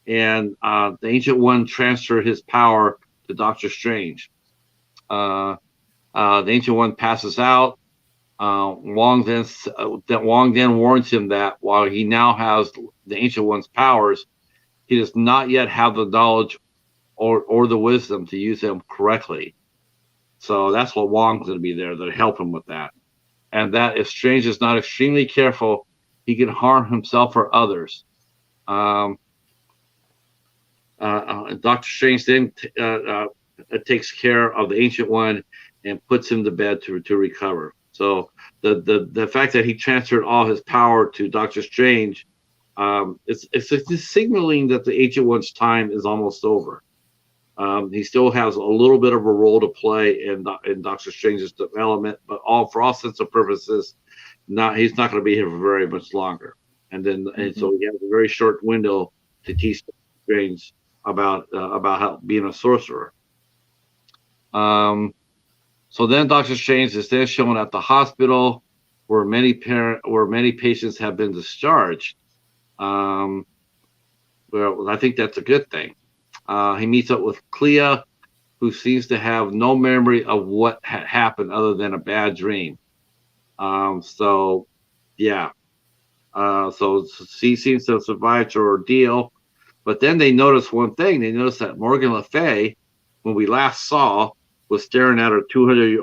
And the Ancient One transfer his power to Doctor Strange. The Ancient One passes out. Wong then warns him that while he now has the Ancient One's powers, he does not yet have the knowledge or the wisdom to use them correctly. So that's what Wong's going to be there to help him with that. And that if Strange is not extremely careful, he can harm himself or others. Doctor Strange then takes care of the Ancient One and puts him to bed to recover. So the fact that he transferred all his power to Doctor Strange, it's signaling that the Ancient One's time is almost over. He still has a little bit of a role to play in Doctor Strange's development, but for all sense of purposes, he's not going to be here for very much longer. and so he has a very short window to teach Strange about how being a sorcerer. So then Doctor Strange is then shown at the hospital where many patients have been discharged. Well, I think that's a good thing. He meets up with Clea, who seems to have no memory of what had happened other than a bad dream. So yeah. So she seems to have survived her ordeal. But then they notice one thing. They notice that Morgan Le Fay, when we last saw, was staring at her 200,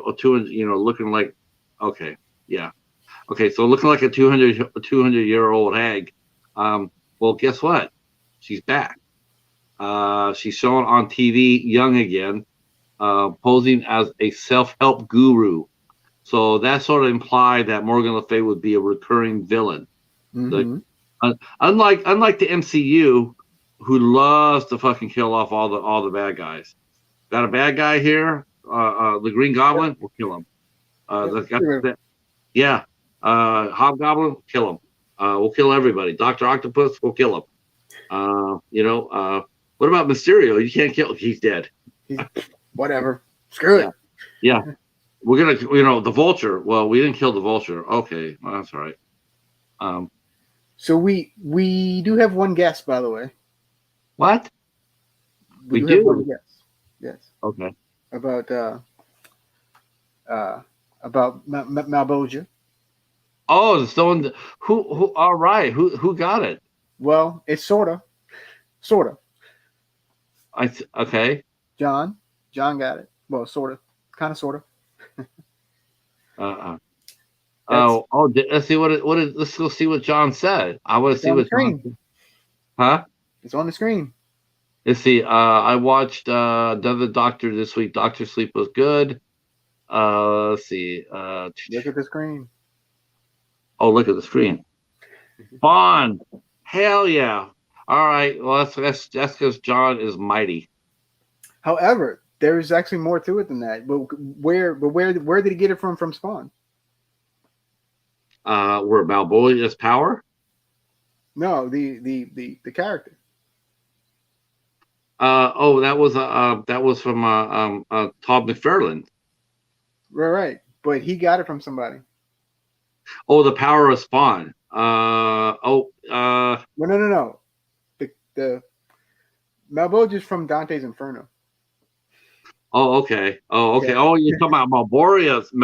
looking like, okay, yeah. Okay, so looking like a 200-year-old hag. Well, guess what? She's back. She's shown on TV young again, posing as a self-help guru. So that sort of implied that Morgan Le Fay would be a recurring villain. Mm-hmm. Unlike the MCU, who loves to fucking kill off all the bad guys. Got a bad guy here, the Green Goblin, we'll kill him. Hobgoblin, kill him. We'll kill everybody. Dr. Octopus, we'll kill him. What about Mysterio? You can't kill him. He's dead. Whatever. Screw it. Yeah. We're gonna, the Vulture. Well, we didn't kill the Vulture. Okay, well, that's all right. So we do have one guest, by the way. What? We do have one guest. Yes. Okay. About Malbolgia. Oh, someone who? All right. Who got it? Well, it's sorta. Okay. John got it. Well, sorta, kind of, sorta. Let's see let's go see what John said. I want to see what John said. Huh? It's on the screen. Let's see. I watched the Doctor this week. Doctor Sleep was good. Let's see. Look at the screen. Oh, look at the screen. Bond. Hell yeah. All right. Well, that's because John is mighty. However, there is actually more to it than that. But where did he get it from Spawn? Where Malbolgia's power? No, the character. That was from Todd McFarlane. Right. But he got it from somebody. Oh, the power of Spawn. No. The Malbolgia's from Dante's Inferno. Oh, okay. Yeah. Oh, you're talking about Malbolgia's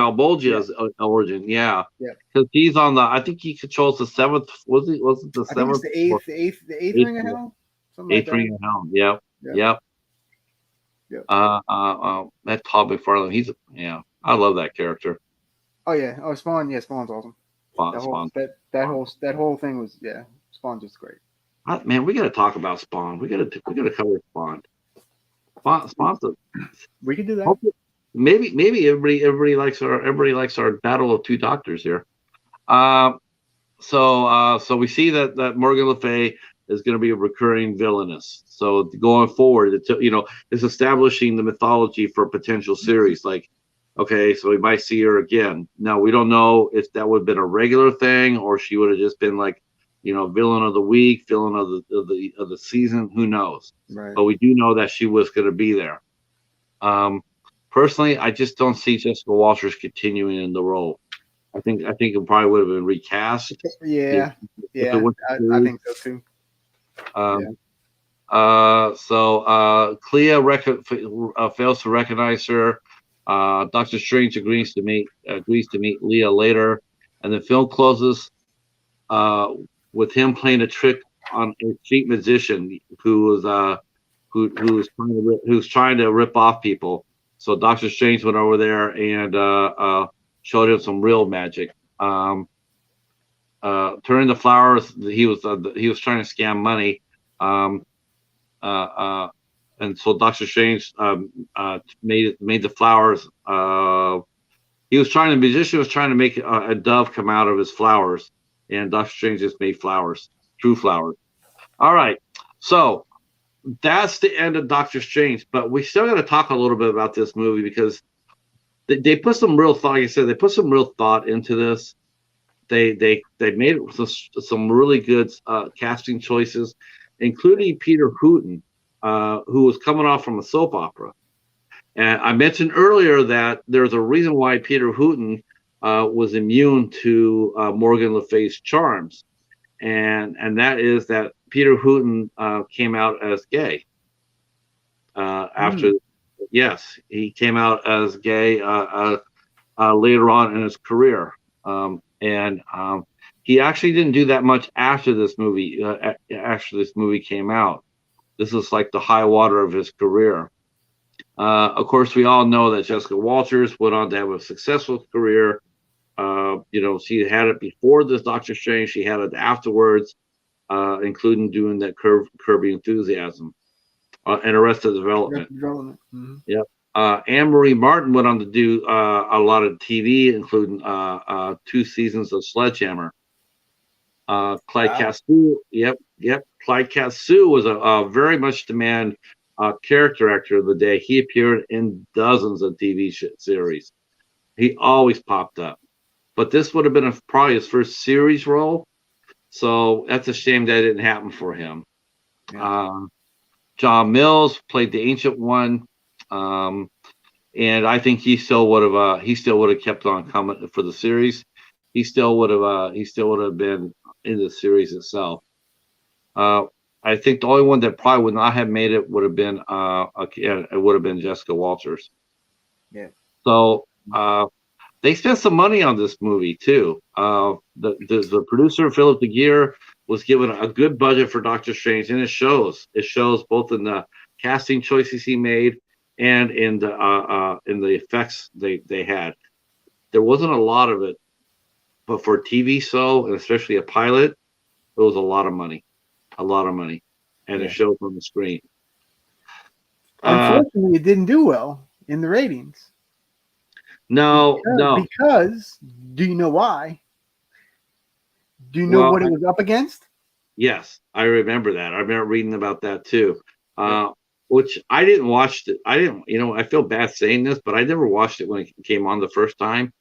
origin. Yeah. Yeah. Because he's on the. I think he controls the seventh. Was it the seventh? I think it's the eighth ring of hell. Eighth ring of hell. Yep. That Todd McFarlane. I love that character. Oh yeah. Oh, Spawn. Yeah, Spawn's awesome. Spawn. That whole thing was Spawn's just great. Man, we got to talk about Spawn. We got to cover Spawn. Spawn's we could do that. Maybe everybody likes our battle of two doctors here. So we see that Morgan Le Fay is going to be a recurring villainess. So going forward, it's establishing the mythology for a potential series. Like, okay, so we might see her again. Now we don't know if that would have been a regular thing or she would have just been like, villain of the week, villain of the season. Who knows? Right. But we do know that she was going to be there. Personally, I just don't see Jessica Walters continuing in the role. I think it probably would have been recast. Yeah, I think so too. So Clea fails to recognize her. Doctor Strange agrees to meet Leah later, and the film closes with him playing a trick on a cheap magician who's trying to rip off people. So Doctor Strange went over there and showed him some real magic. Turning the flowers, he was trying to scam money. And so Doctor Strange made the flowers. The magician was trying to make a dove come out of his flowers, and Doctor Strange just made flowers, true flowers. All right, so that's the end of Doctor Strange. But we still got to talk a little bit about this movie because they put some real thought. Like I said, they put some real thought into this. they made it with some really good casting choices, including Peter Hooten, who was coming off from a soap opera. And I mentioned earlier that there's a reason why Peter Hooten was immune to Morgan Le Fay's charms, and that is that Peter Hooten came out as gay after. Yes, he came out as gay later on in his career, and he actually didn't do that much after this movie. After this movie came out, this is like the high water of his career. Of course, we all know that Jessica Walters went on to have a successful career. She had it before this Doctor Strange. She had it afterwards, including doing that Kirby Enthusiasm and Arrested Development. Mm-hmm. Yep. Anne-Marie Martin went on to do a lot of TV, including 2 seasons of Sledgehammer. Clyde Cassou, yep. Clyde Cassou was a very much demand character actor of the day. He appeared in dozens of TV series. He always popped up. But this would have been probably his first series role. So that's a shame that didn't happen for him. Yeah. John Mills played the Ancient One. And I think he still would have kept on coming for the series. He still would have been in the series itself. I think the only one that probably would not have made it would have been Jessica Walters. Yeah. So they spent some money on this movie too. The producer Philip DeGeer was given a good budget for Doctor Strange, and it shows. It shows both in the casting choices he made and in the effects they had. There wasn't a lot of it, but for a TV show, and especially a pilot, it was a lot of money, and it showed on the screen. Unfortunately, it didn't do well in the ratings. No. Because, do you know why? Do you know what it was up against? Yes, I remember that. I remember reading about that too. Which I didn't watch it. I feel bad saying this, but I never watched it when it came on the first time.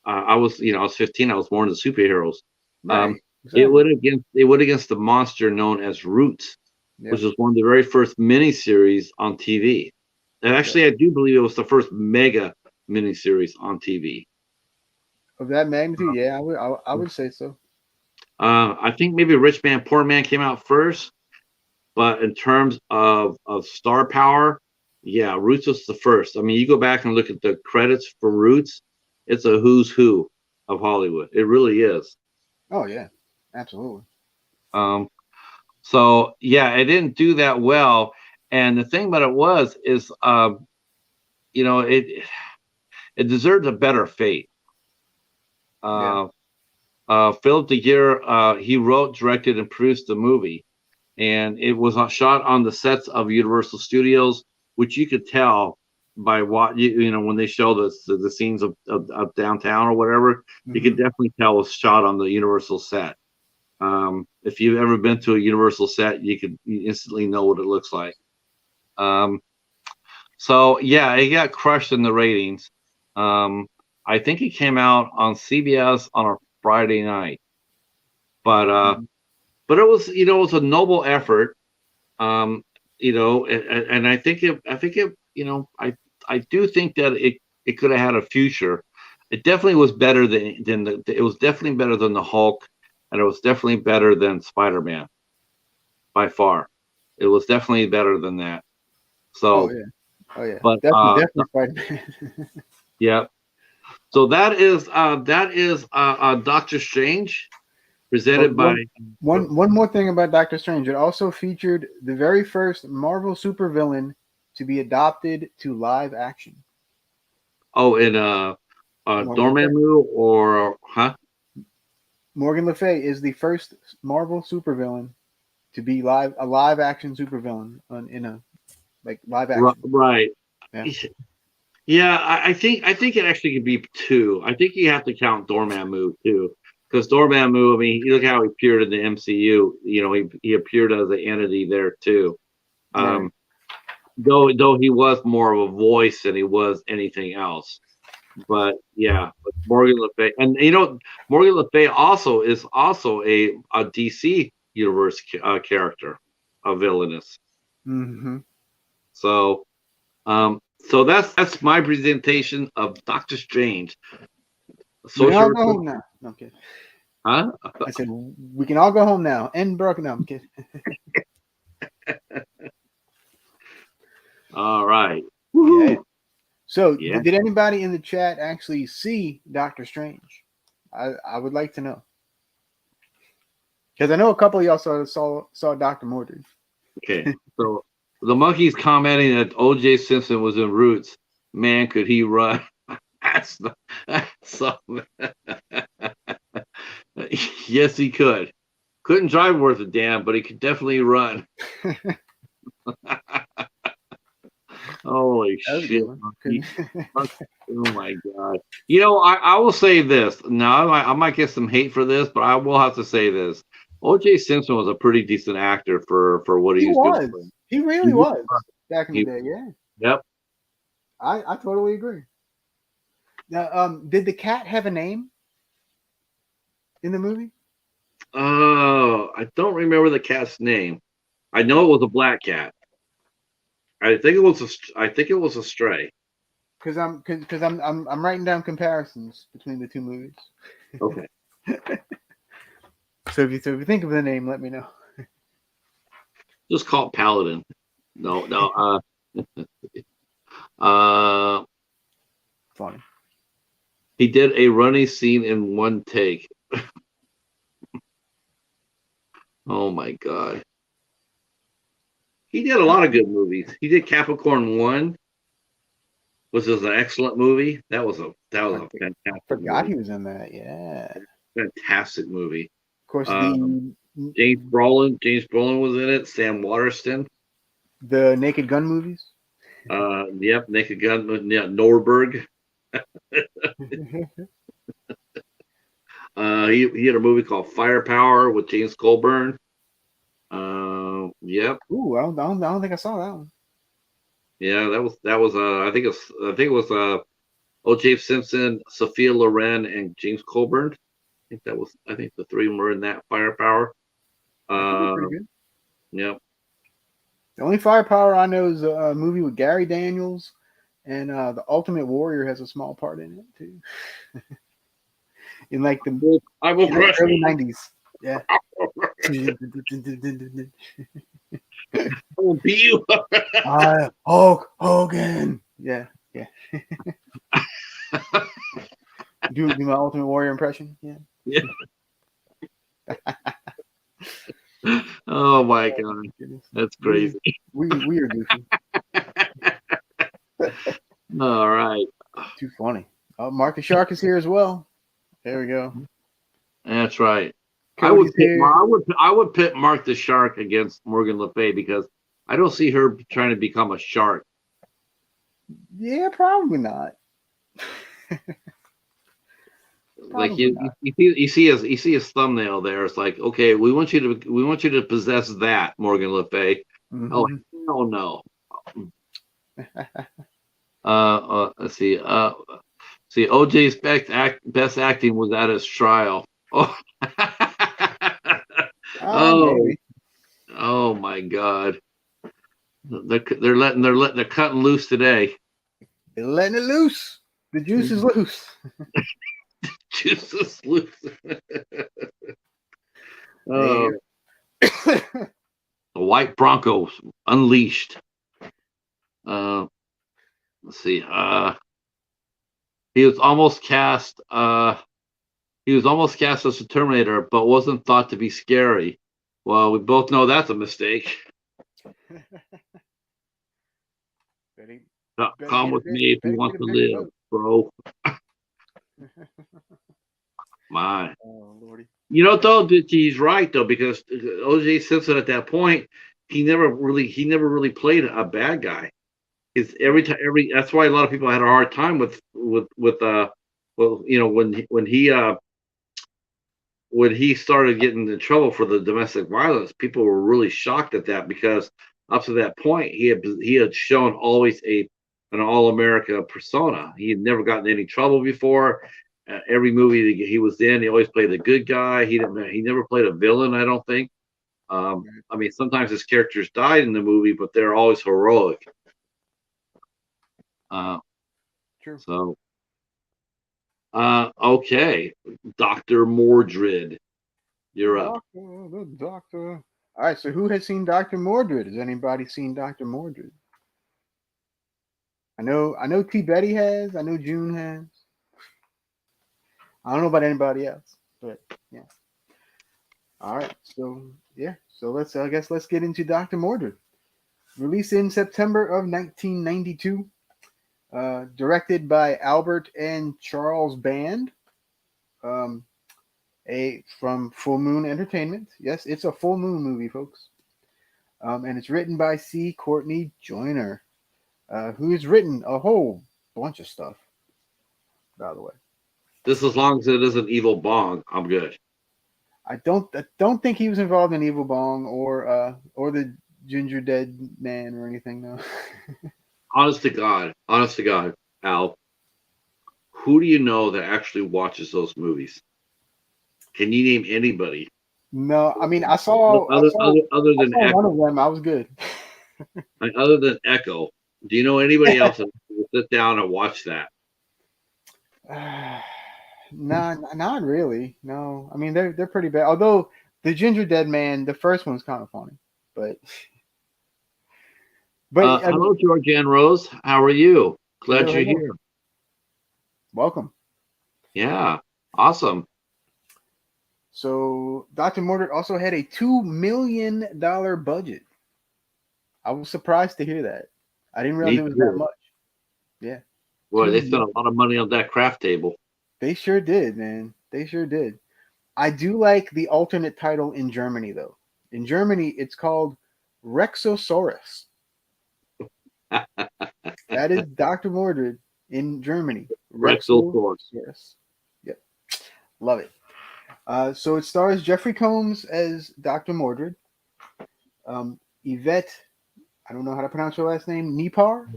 I was 15. I was more into superheroes. Right. Exactly. It went against the monster known as Roots, which was one of the very first miniseries on TV. And actually, I do believe it was the first mega miniseries on TV. Of that magnitude, I would say so. I think maybe Rich Man, Poor Man came out first. But in terms of star power, Roots was the first. I mean, you go back and look at the credits for Roots, it's a who's who of Hollywood. It really is. Oh, yeah, absolutely. So, it didn't do that well. And the thing about it is, it deserved a better fate. Philip DeGeer, he wrote, directed, and produced the movie. And it was shot on the sets of Universal Studios, which you could tell by what when they show the scenes of downtown or whatever. Mm-hmm. You could definitely tell it was shot on the Universal set. If you've ever been to a Universal set, you instantly know what it looks like. It got crushed in the ratings. I think it came out on CBS on a Friday night, but it was, it was a noble effort, and I think I do think that it could have had a future. It definitely was better it was definitely better than the Hulk, and it was definitely better than Spider-Man, by far. It was definitely better than that. So, but definitely Spider-Man. Yeah. So that is Doctor Strange. Presented by one more thing about Doctor Strange. It also featured the very first Marvel supervillain to be adopted to live action. Oh, in Dormammu or Morgan Le Fay is the first Marvel supervillain to be a live action supervillain in a live action. Right. Yeah, I think it actually could be 2. I think you have to count Dormammu too. Because Dormammu, I mean, you look how he appeared in the MCU. He appeared as an entity there too. Though he was more of a voice than he was anything else. But yeah, but Morgan Le Fay, and Morgan Le Fay also is also a DC universe character, a villainess. Mm-hmm. So, so that's my presentation of Doctor Strange. We can all go Social, home now. No, I'm kidding. huh? I said we can all go home now. End broken. No, I'm kidding. All right. Yeah. Woo-hoo. So, Yeah. did anybody in the chat actually see Doctor Strange? I would like to know, because I know a couple of y'all saw Doctor Mordrid. Okay. So the monkey's commenting that O.J. Simpson was in Roots. Man, could he run? That's so. Yes, he could. Couldn't drive worth a damn, but he could definitely run. Holy shit, monkey. Oh my god. I will say this. Now I might get some hate for this, but I will have to say this. O.J. Simpson was a pretty decent actor for what He he was was. doing. He really was back in the He- day. Yeah, Yep. I totally agree. Now, did the cat have a name in the movie? Oh, I don't remember the cat's name. I know it was a black cat. I think it was a stray. Because I'm writing down comparisons between the two movies. Okay. So if you think of the name, let me know. Just call it Paladin. No. Uh, Funny. he did a running scene in one take. Oh my god. He did a lot of good movies. He did Capricorn 1, which was an excellent movie. That was a fantastic Forgot movie. he was in that. Yeah. Fantastic movie. Of course, James Brolin was in it. Sam Waterston. the Naked Gun movies. Yep, Naked Gun. Yeah, Norberg. He had a movie called Firepower with James Colburn. Yep. Ooh, I don't think I saw that one. Yeah, that was I think it was O.J. Simpson, Sophia Loren, and James Colburn. I think the three were in that Firepower. Pretty good. Yep. The only Firepower I know is a movie with Gary Daniels, and the Ultimate Warrior has a small part in it too. In like the I will crush early you. '90s. Yeah. I will beat you. Hulk Hogan. Yeah. Do my Ultimate Warrior impression. Yeah. Yeah. Oh my god, that's crazy. We are goofy. All right. Too funny. Oh, Marcus Shark is here as well. There we go. That's right. Cody's here. I would pit Mark the Shark against Morgan Le Fay because I don't see her trying to become a shark. Yeah, probably not. Like you see his thumbnail there. It's like, okay, we want you to possess that, Morgan Le Fay. Mm-hmm. Oh no. Let's see. OJ's best acting was at his trial. Oh. Oh my God. They're cutting loose today. They're letting it loose. The juice is loose. Juice is loose. The White Broncos unleashed. Let's see. He was almost cast. He was almost cast as a Terminator, but wasn't thought to be scary. Well, we both know that's a mistake. Come with me if you want to live, bro. My. Oh, Lordy. Though, he's right though, because O.J. Simpson at that point, he never really played a bad guy. It's that's why a lot of people had a hard time with when he started getting in trouble for the domestic violence, people were really shocked at that because up to that point he had shown always a an all-America persona. He had never gotten in any trouble before. Every movie that he was in, he always played the good guy. He never played a villain, I don't think. I mean, sometimes his characters died in the movie, but they're always heroic. True. So, okay, Dr. Mordrid, you're up. The doctor. All right. So who has seen Dr. Mordrid? Has anybody seen Dr. Mordrid? I know T. Betty has. I know June has. I don't know about anybody else, but yeah. All right. So yeah. So I guess let's get into Dr. Mordrid. Released in September of 1992. Directed by Albert and Charles Band. From Full Moon Entertainment. Yes, it's a full moon movie, folks. And it's written by C. Courtney Joyner, who's written a whole bunch of stuff, by the way. This, as long as it isn't Evil Bong, I'm good. I don't think he was involved in Evil Bong or the Ginger Dead Man or anything, though. Honest to God, Al, who do you know that actually watches those movies? Can you name anybody? No, I mean I saw other than one Echo. of them. I was good. Like, other than Echo, do you know anybody else that will sit down and watch that? No, not really. No, I mean they're pretty bad. Although the Ginger Dead Man, the first one's kind of funny, but hello, Georgianne Rose. How are you? Glad you're here. Welcome. Yeah, awesome. So Dr. Mordrid also had a $2 million budget. I was surprised to hear that. I didn't realize it was that much. Yeah. Boy, they spent a lot of money on that craft table. They sure did, man. They sure did. I do like the alternate title in Germany, though. In Germany, it's called Rexosaurus. That is Dr. Mordrid in Germany. Rexosaurus. Yep. Love it. So it stars Jeffrey Combs as Dr. Mordrid. Yvette, I don't know how to pronounce her last name. Nipper.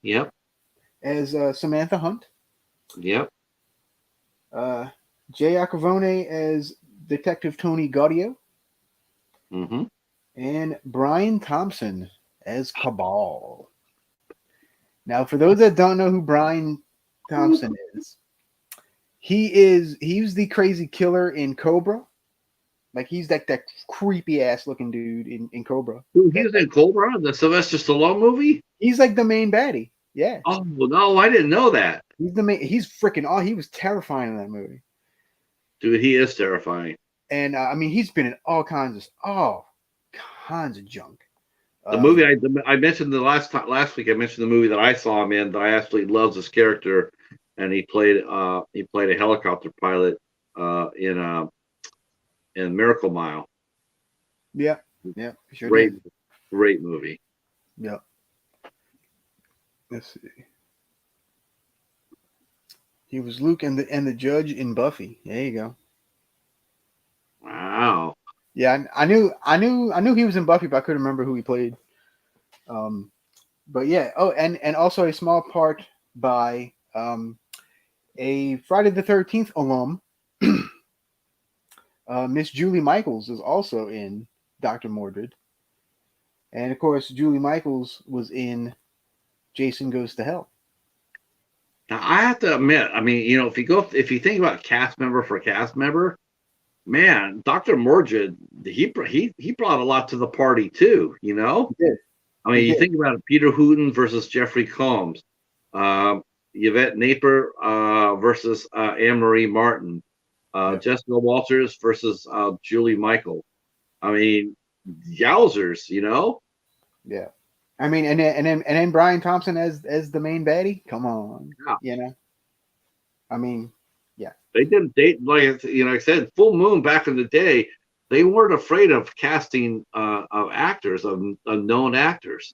Yep. As Samantha Hunt. Yep. Jay Acavone as Detective Tony Gaudio. Mm-hmm. And Brian Thompson as Cabal. Now, for those that don't know who Brian Thompson is, he's the crazy killer in Cobra. Like he's like that creepy ass looking dude in Cobra. Dude, he was in Cobra, the Sylvester Stallone movie? He's like the main baddie. Yeah. Oh no, I didn't know that. He's the main. He's freaking. Oh, he was terrifying in that movie. Dude, he is terrifying. And I mean, he's been in all kinds of junk. The movie I mentioned last week. I mentioned the movie that I saw him in. That I absolutely loves his character, and he played a helicopter pilot in Miracle Mile. Yeah, sure. Great movie. Yeah. Let's see. He was Luke and the judge in Buffy. There you go. Wow. Yeah, I knew he was in Buffy, but I couldn't remember who he played. But yeah. Oh, and also a small part by a Friday the 13th alum. Miss Julie Michaels is also in Dr. Mordrid. And of course, Julie Michaels was in Jason Goes to Hell. Now I have to admit, I mean, if you think about cast member, man, Dr. Mordrid, he brought a lot to the party too, you know? He did. I mean, you think about it, Peter Hooten versus Jeffrey Combs, Yvette Naper versus Anne-Marie Martin, Jessica Walters versus Julie Michaels. I mean, yowzers, you know? Yeah. I mean, and then Brian Thompson as the main baddie. Come on, yeah. You know. I mean, yeah. They like I said, Full Moon back in the day. They weren't afraid of casting of actors, of known actors.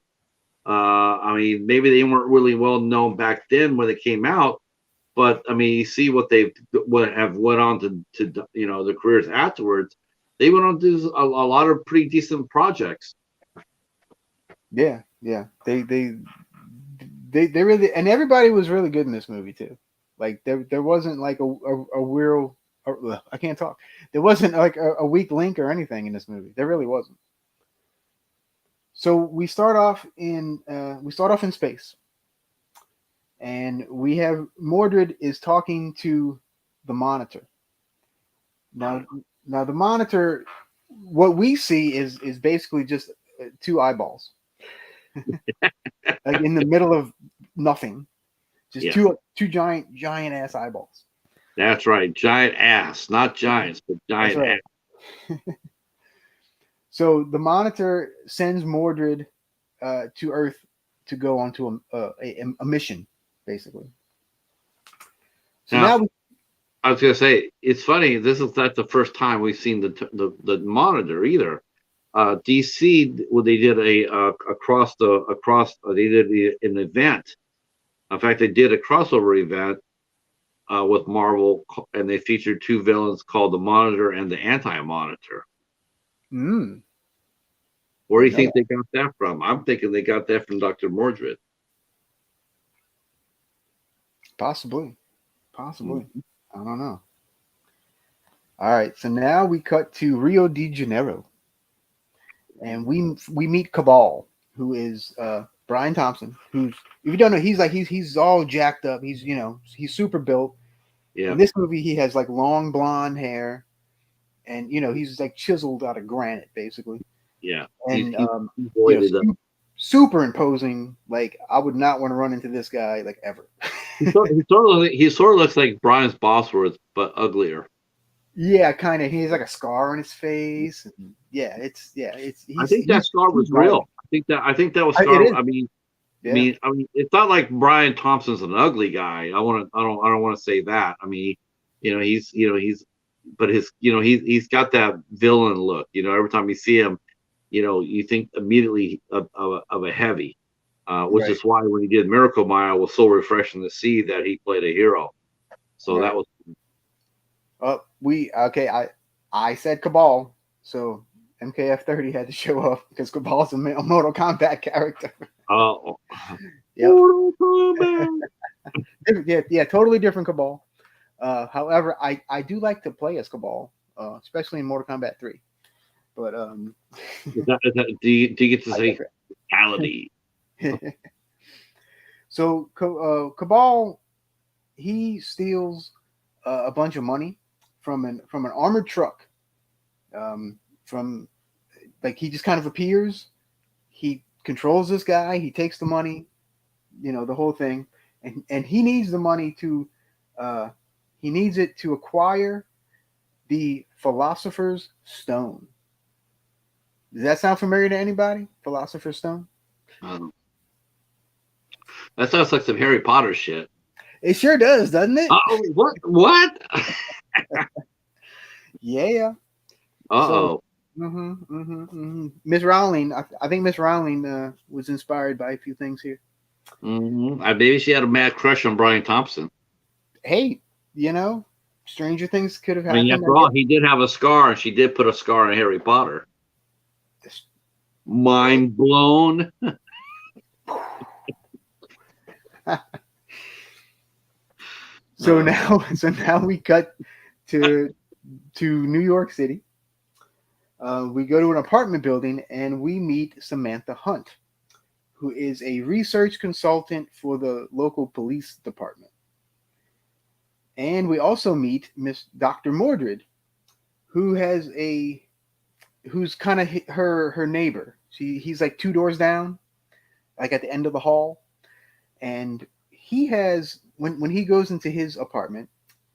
I mean, maybe they weren't really well known back then when they came out, but I mean, you see what have went on to the careers afterwards. They went on to do a lot of pretty decent projects. Yeah, Yeah, they really, and everybody was really good in this movie too. Like there wasn't like a real, I can't talk. There wasn't like a weak link or anything in this movie. There really wasn't. So we start off in space, and we have Mordrid is talking to the monitor. Now now the monitor, what we see is basically just two eyeballs, like in the middle of nothing. Just Yeah, two giant ass eyeballs. that's right. Giant ass, not giants, but That's giant right. ass. So the monitor sends Mordrid to Earth to go onto a mission, basically. So now Now, I was gonna say it's funny. This is not the first time we've seen the monitor either. DC, well, they did they did an event. In fact, they did a crossover event with Marvel, and they featured two villains called the Monitor and the Anti-Monitor. mm, Where do didn't you know think that. they got that from? I'm thinking they got that from Dr. Mordrid. Possibly, possibly. Mhm. I don't know. All right, so now we cut to Rio de Janeiro, and we meet Cabal, who is Brian Thompson. Who's, if you don't know, he's all jacked up. He's super built. In Yeah, this movie, he has like long blonde hair, and he's like chiseled out of granite, basically. yeah. And He's roided up. super imposing. Like I would not want to run into this guy like ever. He sort of looks like Brian's Bosworth, but uglier. Yeah, kind of. He has like a scar on his face. And it's I think that scar he's was gnarly. real. I think that was It scar. is. Yeah. I mean, it's not like Brian Thompson's an ugly guy. I don't want to say that. I mean, but he's got that villain look. Every time you see him, you think immediately of a heavy. Which Right. is why when he did Miracle Mile, it was so refreshing to see that he played a hero. So that Right. was We okay. I said Cabal, so MKF30 had to show up because Cabal's a Mortal Kombat character. uh, Yep. Yeah. Totally different Cabal. However, I do like to play as Cabal, especially in Mortal Kombat 3. But do you get to I say Paladin? so Cabal, he steals a bunch of money from an armored truck. From like he just kind of appears. He controls this guy. He takes the money, the whole thing, and he needs the money to he needs it to acquire the Philosopher's Stone. Does that sound familiar to anybody? Philosopher's Stone? Um, that sounds like some Harry Potter shit. It sure does, doesn't it? Oh, what? What? Yeah. So, Uh-oh. Miss Rowling, I think Miss Rowling was inspired by a few things here. Maybe she had a mad crush on Brian Thompson. Hey, stranger things could have I mean, happened. after all, he did have a scar, and she did put a scar in Harry Potter. Mind blown. So now we cut to New York City. We go to an apartment building and we meet Samantha Hunt, who is a research consultant for the local police department. And we also meet Miss Dr. Mordrid, who's kind of her neighbor. He's like two doors down, like at the end of the hall. And he has, when he goes into his apartment,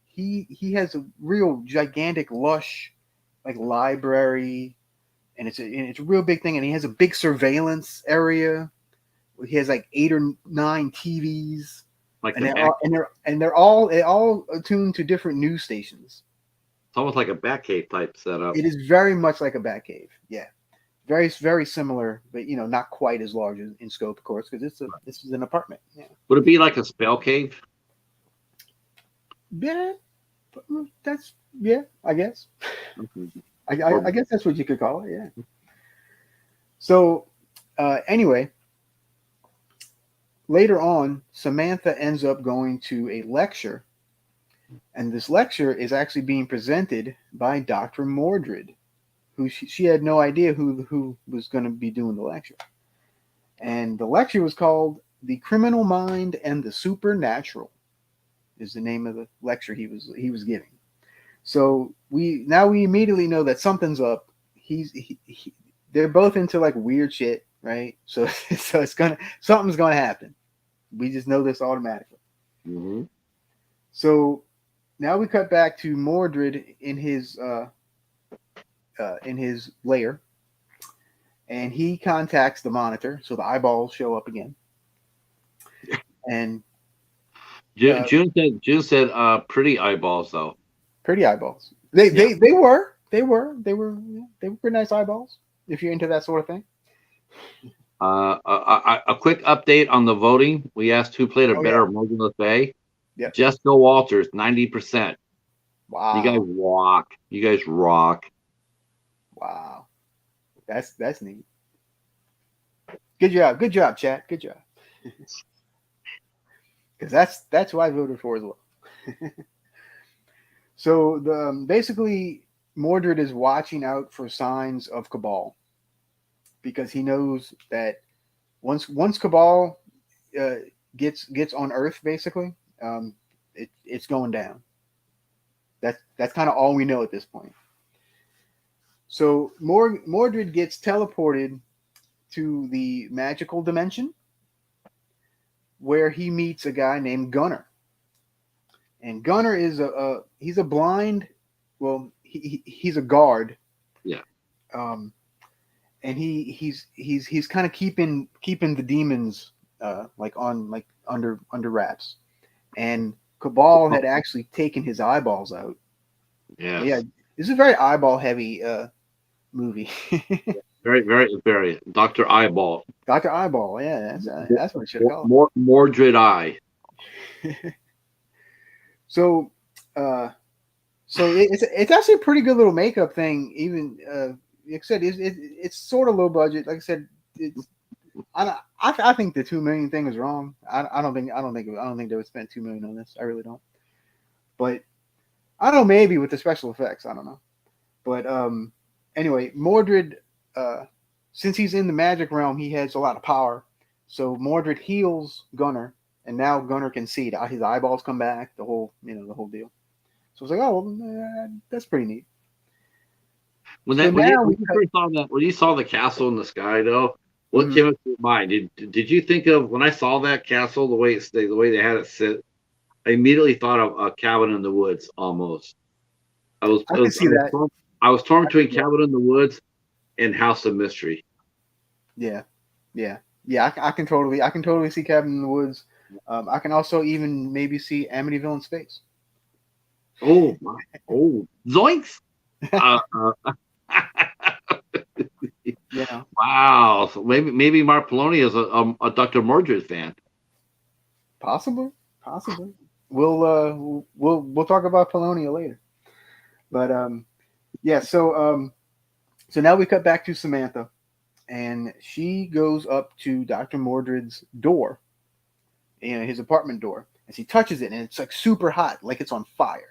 he has a real gigantic, lush, like library, and it's a real big thing. And he has a big surveillance area. He has like 8 or 9 TVs, Like and the back. they're all attuned to different news stations. It's almost like a Batcave type setup. It is very much like a Batcave. Yeah, very very similar, but not quite as large in scope, of course, because this is an apartment. Yeah. Would it be like a spell cave? Yeah, that's I guess. I guess that's what you could call it. Yeah. So anyway, later on, Samantha ends up going to a lecture, and this lecture is actually being presented by Dr. Mordrid, who she had no idea who was going to be doing the lecture. And the lecture was called "The Criminal Mind and the Supernatural," is the name of the lecture he was giving. So we immediately know that something's up. They're both into like weird shit, right? So something's gonna happen. We just know this automatically. Mm-hmm. So now we cut back to Mordred in his lair, and he contacts the monitor. So the eyeballs show up again, and June said pretty eyeballs though. pretty eyeballs. They were pretty nice eyeballs if you're into that sort of thing. A quick update on the voting. We asked who played a better Morgan Le Fay. Yep. Jessica Walters, 90%. Wow. You guys rock. You guys rock. Wow. That's neat. Good job, chat. Good job. Because that's who I voted for as well. So basically Mordred is watching out for signs of Cabal, because he knows that once Cabal gets on Earth, basically, it's going down. That's kind of all we know at this point. So Mordred gets teleported to the magical dimension, where he meets a guy named Gunnar. And Gunnar is he's a blind, well, he's a guard. Yeah. And he's kind of keeping the demons under wraps. And Cabal had actually taken his eyeballs out. Yes. Yeah. This is a very eyeball heavy movie. Very, very, very. Dr. Eyeball. Dr. Eyeball, yeah, that's what it should have called. Mordred Eye. So it's actually a pretty good little makeup thing. Even like I said, it's sort of low budget. Like I said, I think the $2 million thing is wrong. I don't think they would spend $2 million on this. I really don't. But I don't know, maybe with the special effects, I don't know. But anyway, Mordred, since he's in the magic realm, he has a lot of power. So Mordred heals Gunnar, and now Gunnar can see it. His eyeballs come back, the whole deal. So it's like, that's pretty neat. When you saw the castle in the sky, though, what came up to your mind? Did you think of, when I saw that castle, the way they had it sit? I immediately thought of a Cabin in the Woods, almost. I was torn between Cabin in the Woods and House of Mystery. Yeah. I can totally see Cabin in the Woods. I can also even maybe see Amityville in space. Oh my! Oh, zoinks! Yeah. Wow. So maybe Mark Poloni is a Dr. Mordred fan. Possibly. We'll talk about Poloni later. But yeah. So now we cut back to Samantha, and she goes up to Dr. Mordred's door, his apartment door, and she touches it, and it's like super hot, like it's on fire.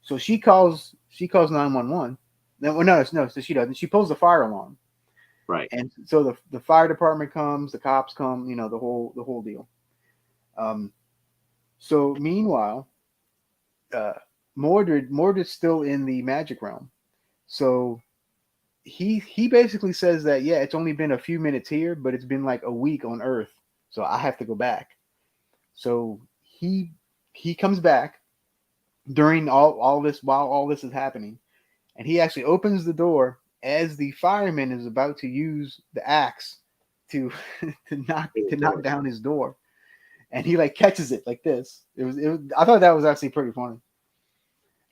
So she calls 911. No, so she doesn't. She pulls the fire alarm. Right. And so the fire department comes, the cops come, the whole deal. So meanwhile, Mordred's still in the magic realm. So he basically says that, yeah, it's only been a few minutes here, but it's been like a week on Earth. So I have to go back. So he comes back during all this, while all this is happening, and he actually opens the door as the fireman is about to use the axe to knock down his door, and he like catches it like this. It was I thought that was actually pretty funny.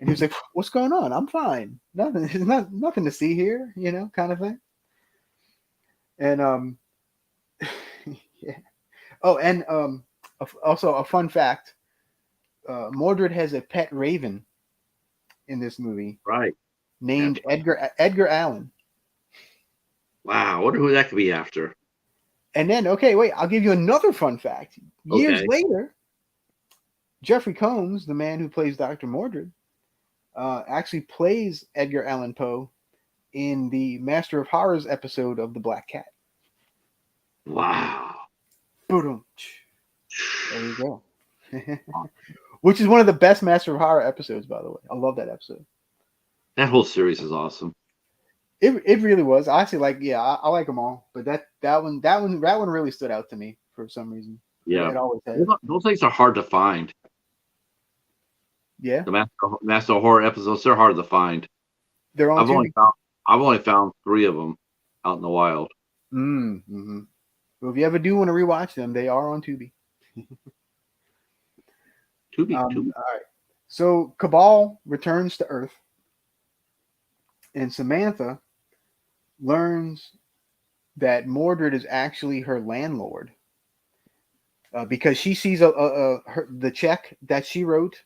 And he was like, "What's going on? I'm fine. Nothing. There's nothing to see here, kind of thing." And yeah. Oh, and also a fun fact: Mordred has a pet raven in this movie, right? Named Edgar Allan. Wow, I wonder who that could be after. And then, okay, wait, I'll give you another fun fact. Years Okay. later, Jeffrey Combs, the man who plays Dr. Mordrid, actually plays Edgar Allan Poe in the Master of Horrors episode of The Black Cat. Wow. Boom. There you go. Which is one of the best Master of Horror episodes, by the way. I love that episode. That whole series is awesome. It really was. I actually like, yeah, I like them all, but that one really stood out to me for some reason. Yeah. It always has. Those things are hard to find. Yeah, The Master of Horror episodes, they're hard to find. they're on TV. I've only found 3 of them out in the wild. Mm-hmm. Well, if you ever do want to rewatch them, they are on Tubi. Tubi. All right. So Cabal returns to Earth, and Samantha learns that Mordrid is actually her landlord because she sees the check that she wrote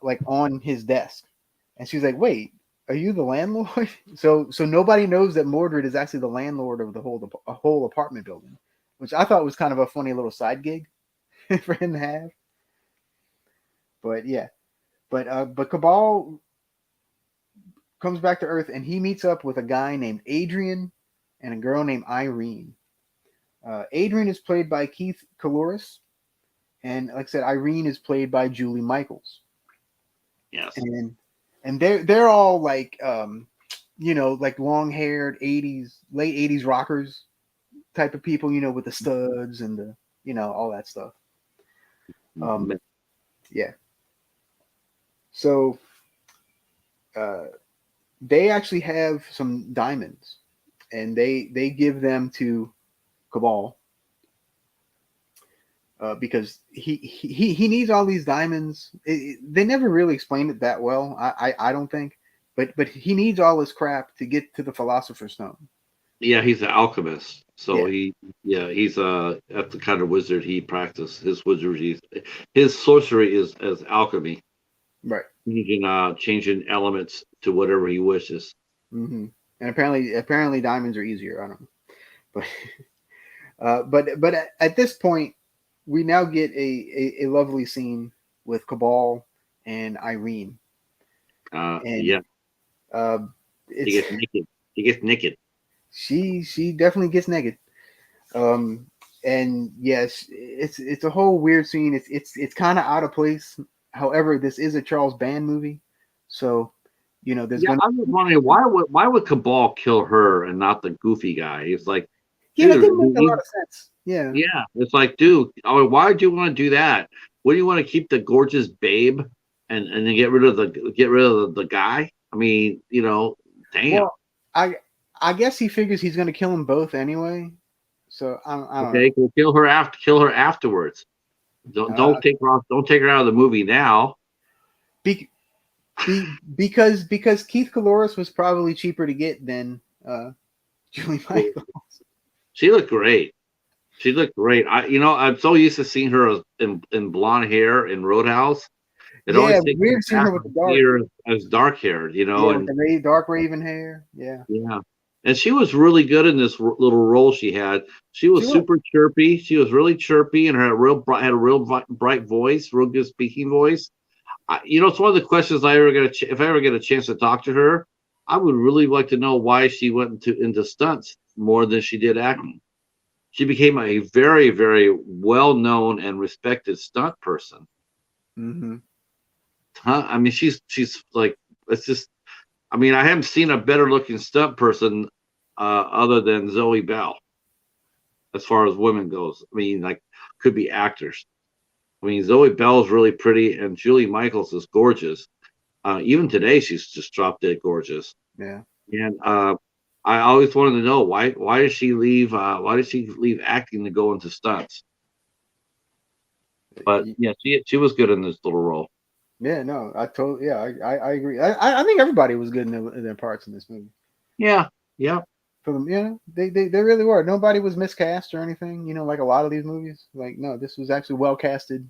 like on his desk, and she's like, "Wait, are you the landlord?" So nobody knows that Mordrid is actually the landlord of the whole apartment building, which I thought was kind of a funny little side gig for him to have. But yeah, but Cabal comes back to Earth and he meets up with a guy named Adrian and a girl named Irene. Adrian is played by Keith Kaloris, and like I said, Irene is played by Julie Michaels. Yes. And they're all like like long-haired late 80s rockers type of people, with the studs and the all that stuff. Yeah. So they actually have some diamonds, and they give them to Cabal because he needs all these diamonds. They never really explained it that well. I don't think, but he needs all this crap to get to the Philosopher's Stone. Yeah, he's an alchemist. So Yeah. he's that's the kind of wizard he practices. His wizardry, his sorcery is as alchemy. Right. Changing elements to whatever he wishes. Mm-hmm. And apparently diamonds are easier. I don't know, but at this point, we now get a lovely scene with Cabal and Irene. Yeah. He gets naked. He gets naked. She definitely gets naked. And yes, it's a whole weird scene. It's kind of out of place. However, this is a Charles Band movie, so there's Yeah, I'm just wondering why would Cabal kill her and not the goofy guy? He's like, that dude, didn't make a lot of sense. Yeah, it's like, dude, why do you want to do that? What do you want to keep the gorgeous babe and then get rid of the guy? I mean, damn. Well, I guess he figures he's going to kill them both anyway. So I don't know. Okay, we'll kill her afterwards. Don't take her off. Don't take her out of the movie now. Because Keith Kaloris was probably cheaper to get than Julie Michaels. She looked great. I'm so used to seeing her in blonde hair in Roadhouse. Always weird seeing her with the dark. As dark haired, and the dark raven hair. Yeah. Yeah. And she was really good in this little role she had. She was super chirpy. She was really chirpy and had a real bright voice, real good speaking voice. It's one of the questions if I ever get a chance to talk to her, I would really like to know why she went into stunts more than she did acting. She became a very, very well-known and respected stunt person. Mm-hmm. I mean, she's like, it's just, I mean, I haven't seen a better-looking stunt person other than Zoe Bell, as far as women goes. I mean, like, could be actors. I mean, Zoe Bell is really pretty, and Julie Michaels is gorgeous. Even today, she's just drop dead gorgeous. Yeah. And I always wanted to know why did she leave? Why did she leave acting to go into stunts? But yeah, she was good in this little role. Yeah, no, I agree. I think everybody was good in their parts in this movie. Yeah. For them, they really were. Nobody was miscast or anything. Like a lot of these movies. Like, no, this was actually well casted.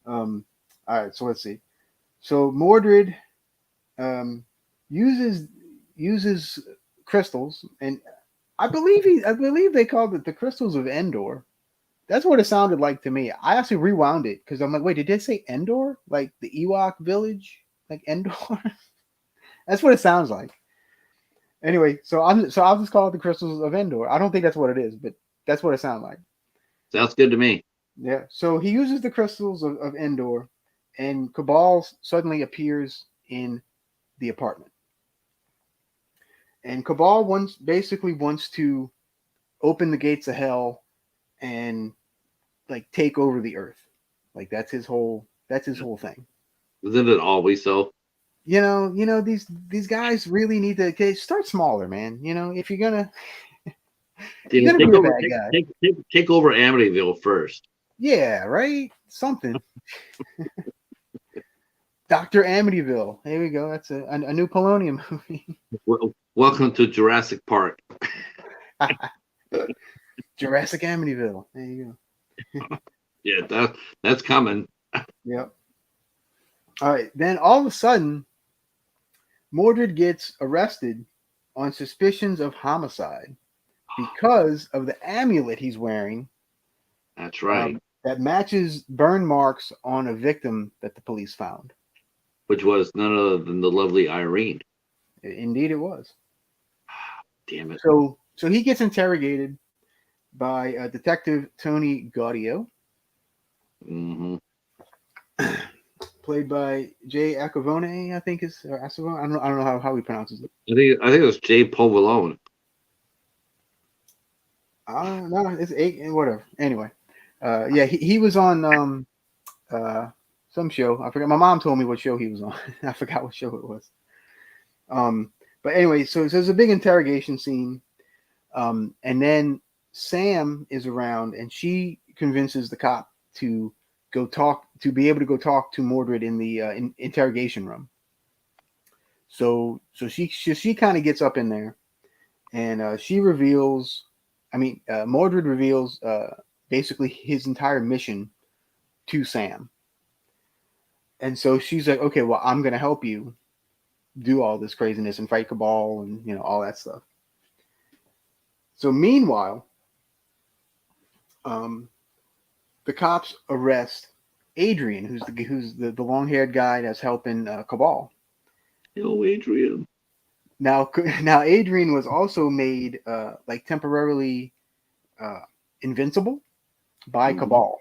All right, so let's see. So Mordrid uses crystals, and I believe they called it the crystals of Endor. That's what it sounded like to me. I actually rewound it because I'm like, wait, did they say Endor? Like the Ewok village? Like Endor? That's what it sounds like. Anyway, I'll just call it the crystals of Endor. I don't think that's what it is, but that's what it sounds like. Sounds good to me. Yeah. So he uses the crystals of Endor, and Cabal suddenly appears in the apartment. And Cabal basically wants to open the gates of hell and like take over the earth. Like that's his whole thing. Isn't it always so? These guys really need to start smaller, man. If you're gonna You know, be a bad guy, take over Amityville first. yeah, right? Something. Dr. Amityville. There we go. That's a new Polonium movie. Welcome to Jurassic Park. Jurassic Amityville. There you go. Yeah, that's coming. Yep. All right. Then all of a sudden, Mordrid gets arrested on suspicions of homicide because of the amulet he's wearing. That's right. That matches burn marks on a victim that the police found. Which was none other than the lovely Irene. Indeed, it was. Damn it. So he gets interrogated by Detective Tony Gaudio, played by Jay Acavone, I think is, or Acavone. I don't know how he pronounces it. I think it was Jay Povolone. No, it's whatever. Anyway, yeah, he was on some show. I forgot. My mom told me what show he was on. I forgot what show it was. But anyway, so there's a big interrogation scene, and then Sam is around, and she convinces the cop to be able to go talk to Mordrid in the interrogation room. So she kind of gets up in there, and she reveals. Mordrid reveals basically his entire mission to Sam. And so she's like, okay, well, I'm going to help you do all this craziness and fight Cabal and, all that stuff. So meanwhile, the cops arrest Adrian, who's the long-haired guy that's helping Cabal. Oh, Adrian. Now Adrian was also made temporarily invincible by Cabal.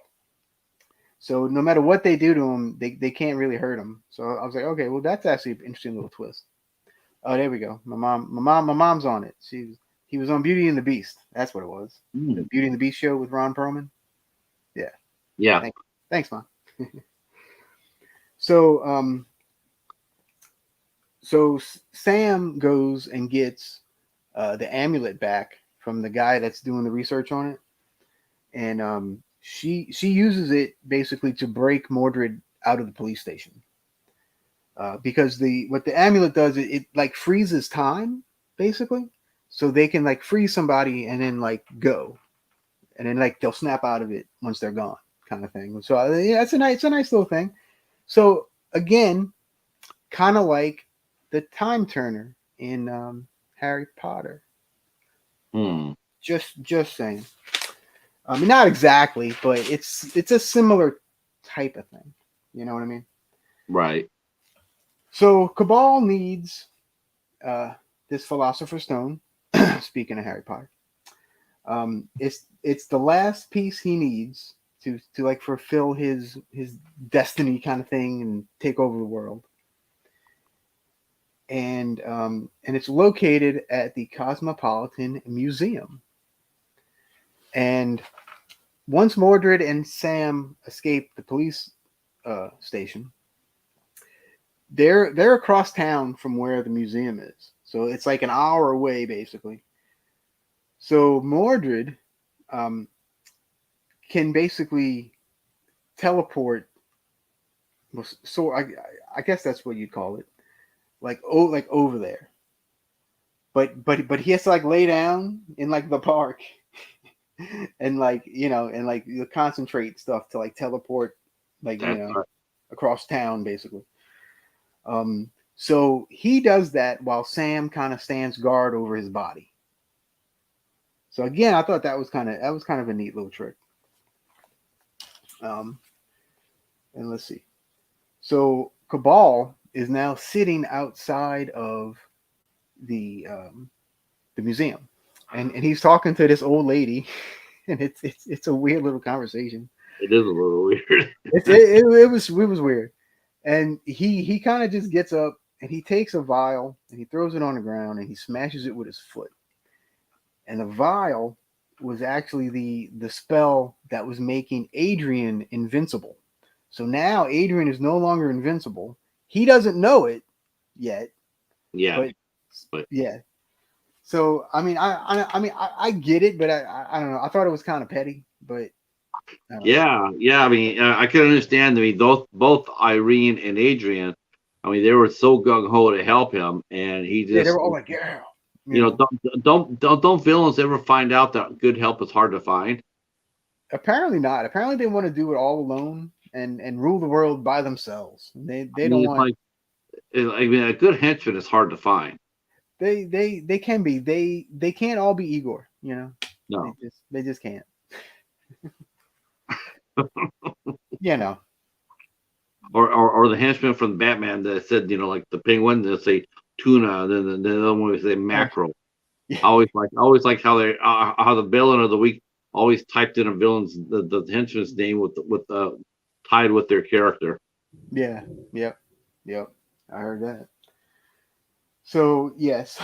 So no matter what they do to him, they can't really hurt him. So I was like, okay, well that's actually an interesting little twist. Oh, there we go. My mom's on it. He was on Beauty and the Beast. That's what it was. The Beauty and the Beast show with Ron Perlman. Yeah. Yeah. Thanks, Mom. So Sam goes and gets the amulet back from the guy that's doing the research on it, and she uses it basically to break Mordrid out of the police station. Because what the amulet does, it like freezes time basically, so they can like freeze somebody and then like go, and then like they'll snap out of it once they're gone, kind of thing. So yeah, it's a nice little thing. So again, kind of like the Time Turner in Harry Potter. Just saying. I mean, not exactly, but it's a similar type of thing. You know what I mean? Right. So Cabal needs this Philosopher's Stone. Speaking of Harry Potter, it's the last piece he needs to like fulfill his destiny kind of thing and take over the world. And it's located at the Cosmopolitan Museum. And once Mordrid and Sam escape the police station, they're across town from where the museum is. So it's like an hour away, basically. So Mordrid can basically teleport. So I guess that's what you'd call it. Like over there. But he has to like lay down in like the park. And like you concentrate stuff to like teleport across town basically. So he does that while Sam kind of stands guard over his body. So again, I thought that was kind of a neat little trick. And let's see. So Cabal is now sitting outside of the museum, and he's talking to this old lady, and it's a weird little conversation. It is a little weird. It was weird, and he kind of just gets up and he takes a vial and he throws it on the ground and he smashes it with his foot, and the vial was actually the spell that was making Adrian invincible. So now Adrian is no longer invincible. He doesn't know it yet. Yeah, but yeah. So I mean, I get it, but I don't know. I thought it was kind of petty, but yeah. I mean, I can understand. I mean, both Irene and Adrian. I mean, they were so gung ho to help him, and he yeah, they just, were all like, yeah, don't villains ever find out that good help is hard to find? Apparently not. Apparently they want to do it all alone and rule the world by themselves. They I don't mean, want. I mean, a good henchman is hard to find. They can be. They can't all be Igor. No. They just can't. You know. Or the henchman from Batman that said, like the penguin, they'll say tuna, then the other one would say mackerel. Yeah. Always like how they how the villain of the week always typed in a villain's the henchman's name with tied with their character. Yeah. Yep. I heard that. So yes.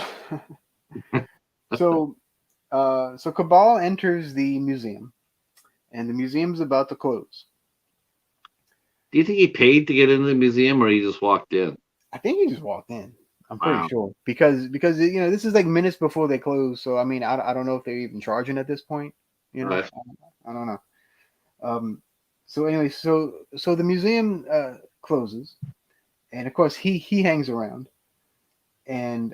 So Cabal enters the museum, and the museum's about to close. Do you think he paid to get into the museum, or he just walked in? I think he just walked in. I'm pretty Wow. sure because this is like minutes before they close. So I mean, I don't know if they're even charging at this point. Right. I don't know. So anyway, so the museum closes, and of course he hangs around, and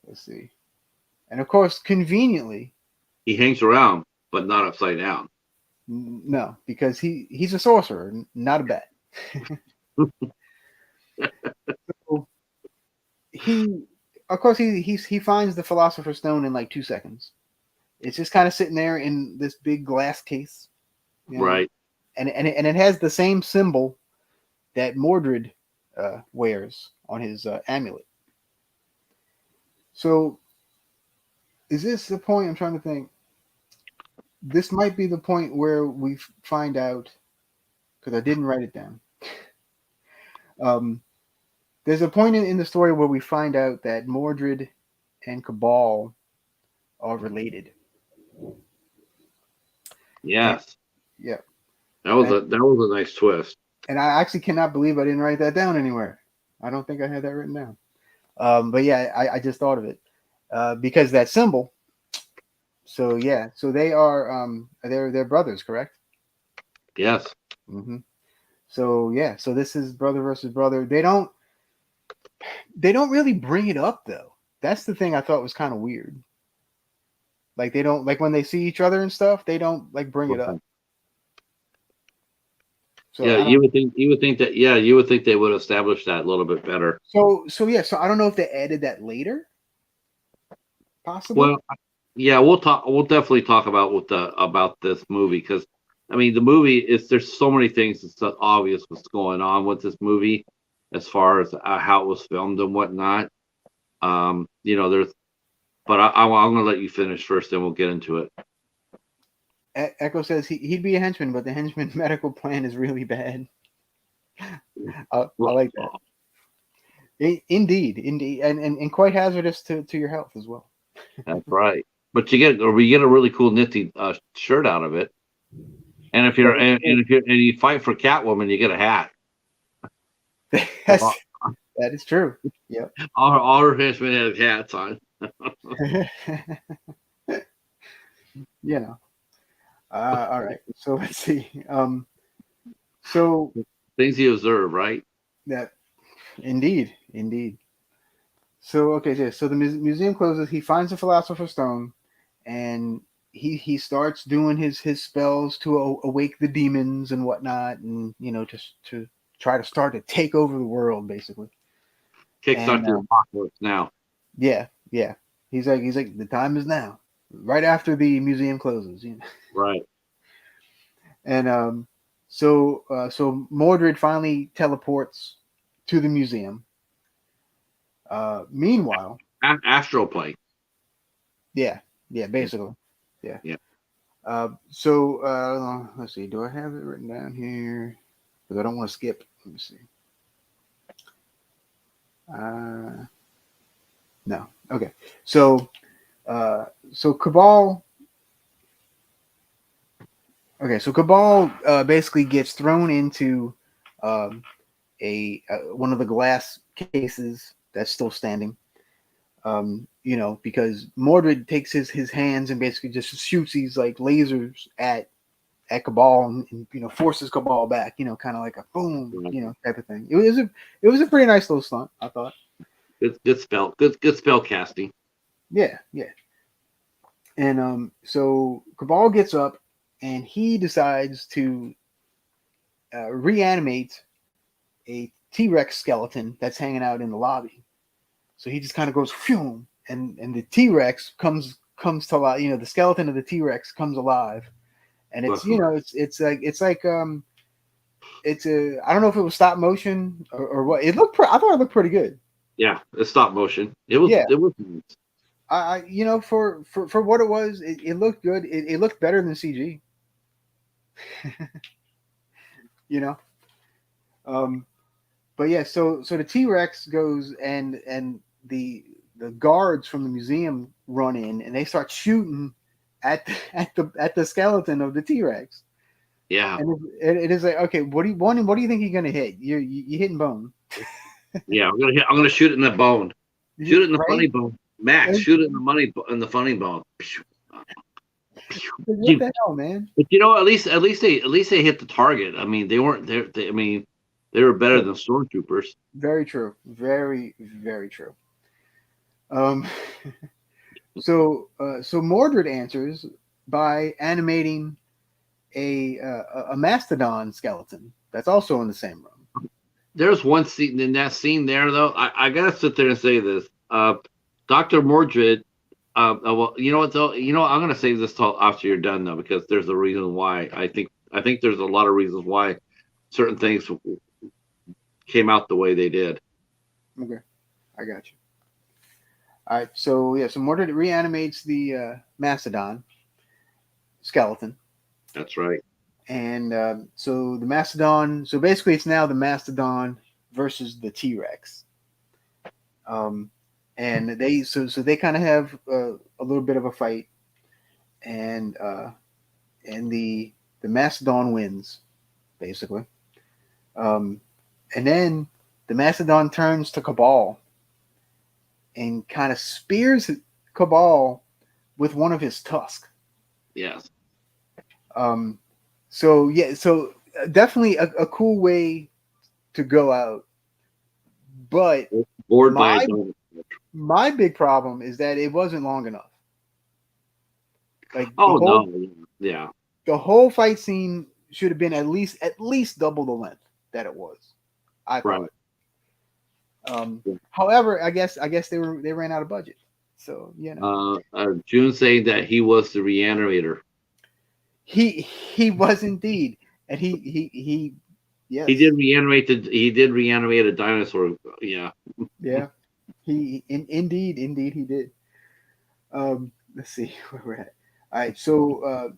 let's see, and of course conveniently He hangs around, but not upside down. no, because he's a sorcerer, not a bat. So of course he finds the Philosopher's Stone in like 2 seconds. It's just kind of sitting there in this big glass case, Right. And it has the same symbol that Mordrid wears on his amulet. So, is this the point? I'm trying to think. This might be the point where we find out, because I didn't write it down. There's a point in the story where we find out that Mordrid and Cabal are related. Yes. And, yeah. That was a nice twist. And I actually cannot believe I didn't write that down anywhere. I don't think I had that written down. But yeah, I just thought of it because that symbol. So yeah, so they are they're brothers, correct? Yes. Mm-hmm. So yeah, so this is brother versus brother. They don't really bring it up though. That's the thing I thought was kind of weird. Like they don't, like when they see each other and stuff, they don't like bring it up. So yeah, you would think that. Yeah, you would think they would establish that a little bit better. So I don't know if they added that later. Possibly. Well, yeah, we'll talk. We'll definitely talk about this movie because I mean the movie is there's so many things that's so obvious what's going on with this movie as far as how it was filmed and whatnot. There's, but I'm going to let you finish first, then we'll get into it. Echo says he'd be a henchman, but the henchman medical plan is really bad. I like that. Indeed, and quite hazardous to your health as well. That's right. But we get a really cool nifty shirt out of it. And if you're and you fight for Catwoman, you get a hat. That is true. Yep. All her henchmen have hats on. All right. So let's see. So things you observe, right? That indeed. So okay, so the museum closes. He finds the Philosopher's Stone, and he starts doing his spells to awake the demons and whatnot, and just to try to start to take over the world, basically. Kickstart the apocalypse now. Yeah. He's like the time is now. right after the museum closes. Right. And so Mordrid finally teleports to the museum. Meanwhile, Astral play. yeah, basically, yeah. Yeah. So let's see. Do I have it written down here? Because I don't want to skip. Let me see. No. Okay. So Cabal. Okay. So Cabal basically gets thrown into um, a one of the glass cases that's still standing. Because Mordred takes his hands and basically just shoots these like lasers at Cabal and forces Cabal back, kind of like a boom, type of thing. It was a pretty nice little stunt, I thought. Good spell. Good spell casting. Yeah. And so Cabal gets up and he decides to reanimate a T-Rex skeleton that's hanging out in the lobby. So he just kind of goes phew, and the T-Rex comes to life. The skeleton of the T-Rex comes alive, and it's I don't know if it was stop motion or what. I thought it looked pretty good. Yeah, it's stop motion. It was. Yeah. It was. For what it was, it looked good. It looked better than CG. But yeah, so the T-Rex goes and the guards from the museum run in and they start shooting at the skeleton of the T-Rex. Yeah. And it is like, okay, what do you think you're gonna hit? You're hitting bone. Yeah, I'm gonna shoot it in the bone. Shoot it in the Right? funny bone. Max, shoot it in the funny bone. What the hell, man? But at least they hit the target. I mean, they weren't there. They were better than stormtroopers. Very true. Very, very true. So Mordred answers by animating a mastodon skeleton that's also in the same room. There's one scene in that scene there, though. I gotta sit there and say this. Dr. Mordrid. Well, you know what though? I'm gonna save this till after you're done though, because there's a reason why. I think there's a lot of reasons why certain things came out the way they did. Okay, I got you. All right, so Mordred reanimates the mastodon skeleton. That's right. And so the mastodon. So basically, it's now the mastodon versus the T-Rex. And they kind of have a little bit of a fight, and the mastodon wins, basically. And then the mastodon turns to Cabal and kind of spears Cabal with one of his tusks. Yes. So definitely a cool way to go out, but Bored my big problem is that it wasn't long enough. Like yeah. The whole fight scene should have been at least double the length that it was. I thought. Right. However, I guess they ran out of budget. So June saying that he was the reanimator. He was indeed, and he yes. He did reanimate a dinosaur. Yeah. Yeah. Indeed he did. Let's see where we're at. All right, so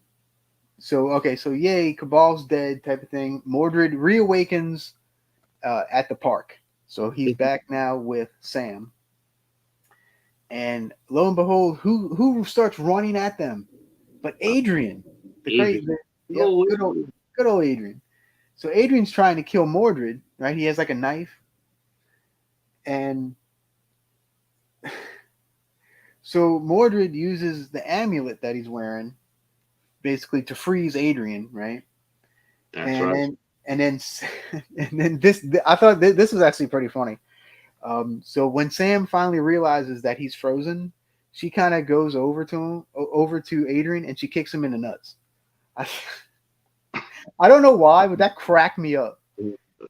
yay, Cabal's dead type of thing. Mordred reawakens at the park. So he's back now with Sam. And lo and behold, who starts running at them? But Adrian. Good old Adrian. So Adrian's trying to kill Mordred, right? He has like a knife. And so Mordred uses the amulet that he's wearing basically to freeze Adrian, right? That's right. And then this, I thought this was actually pretty funny. So when Sam finally realizes that he's frozen, she kind of goes over to Adrian, and she kicks him in the nuts. I don't know why, but that cracked me up.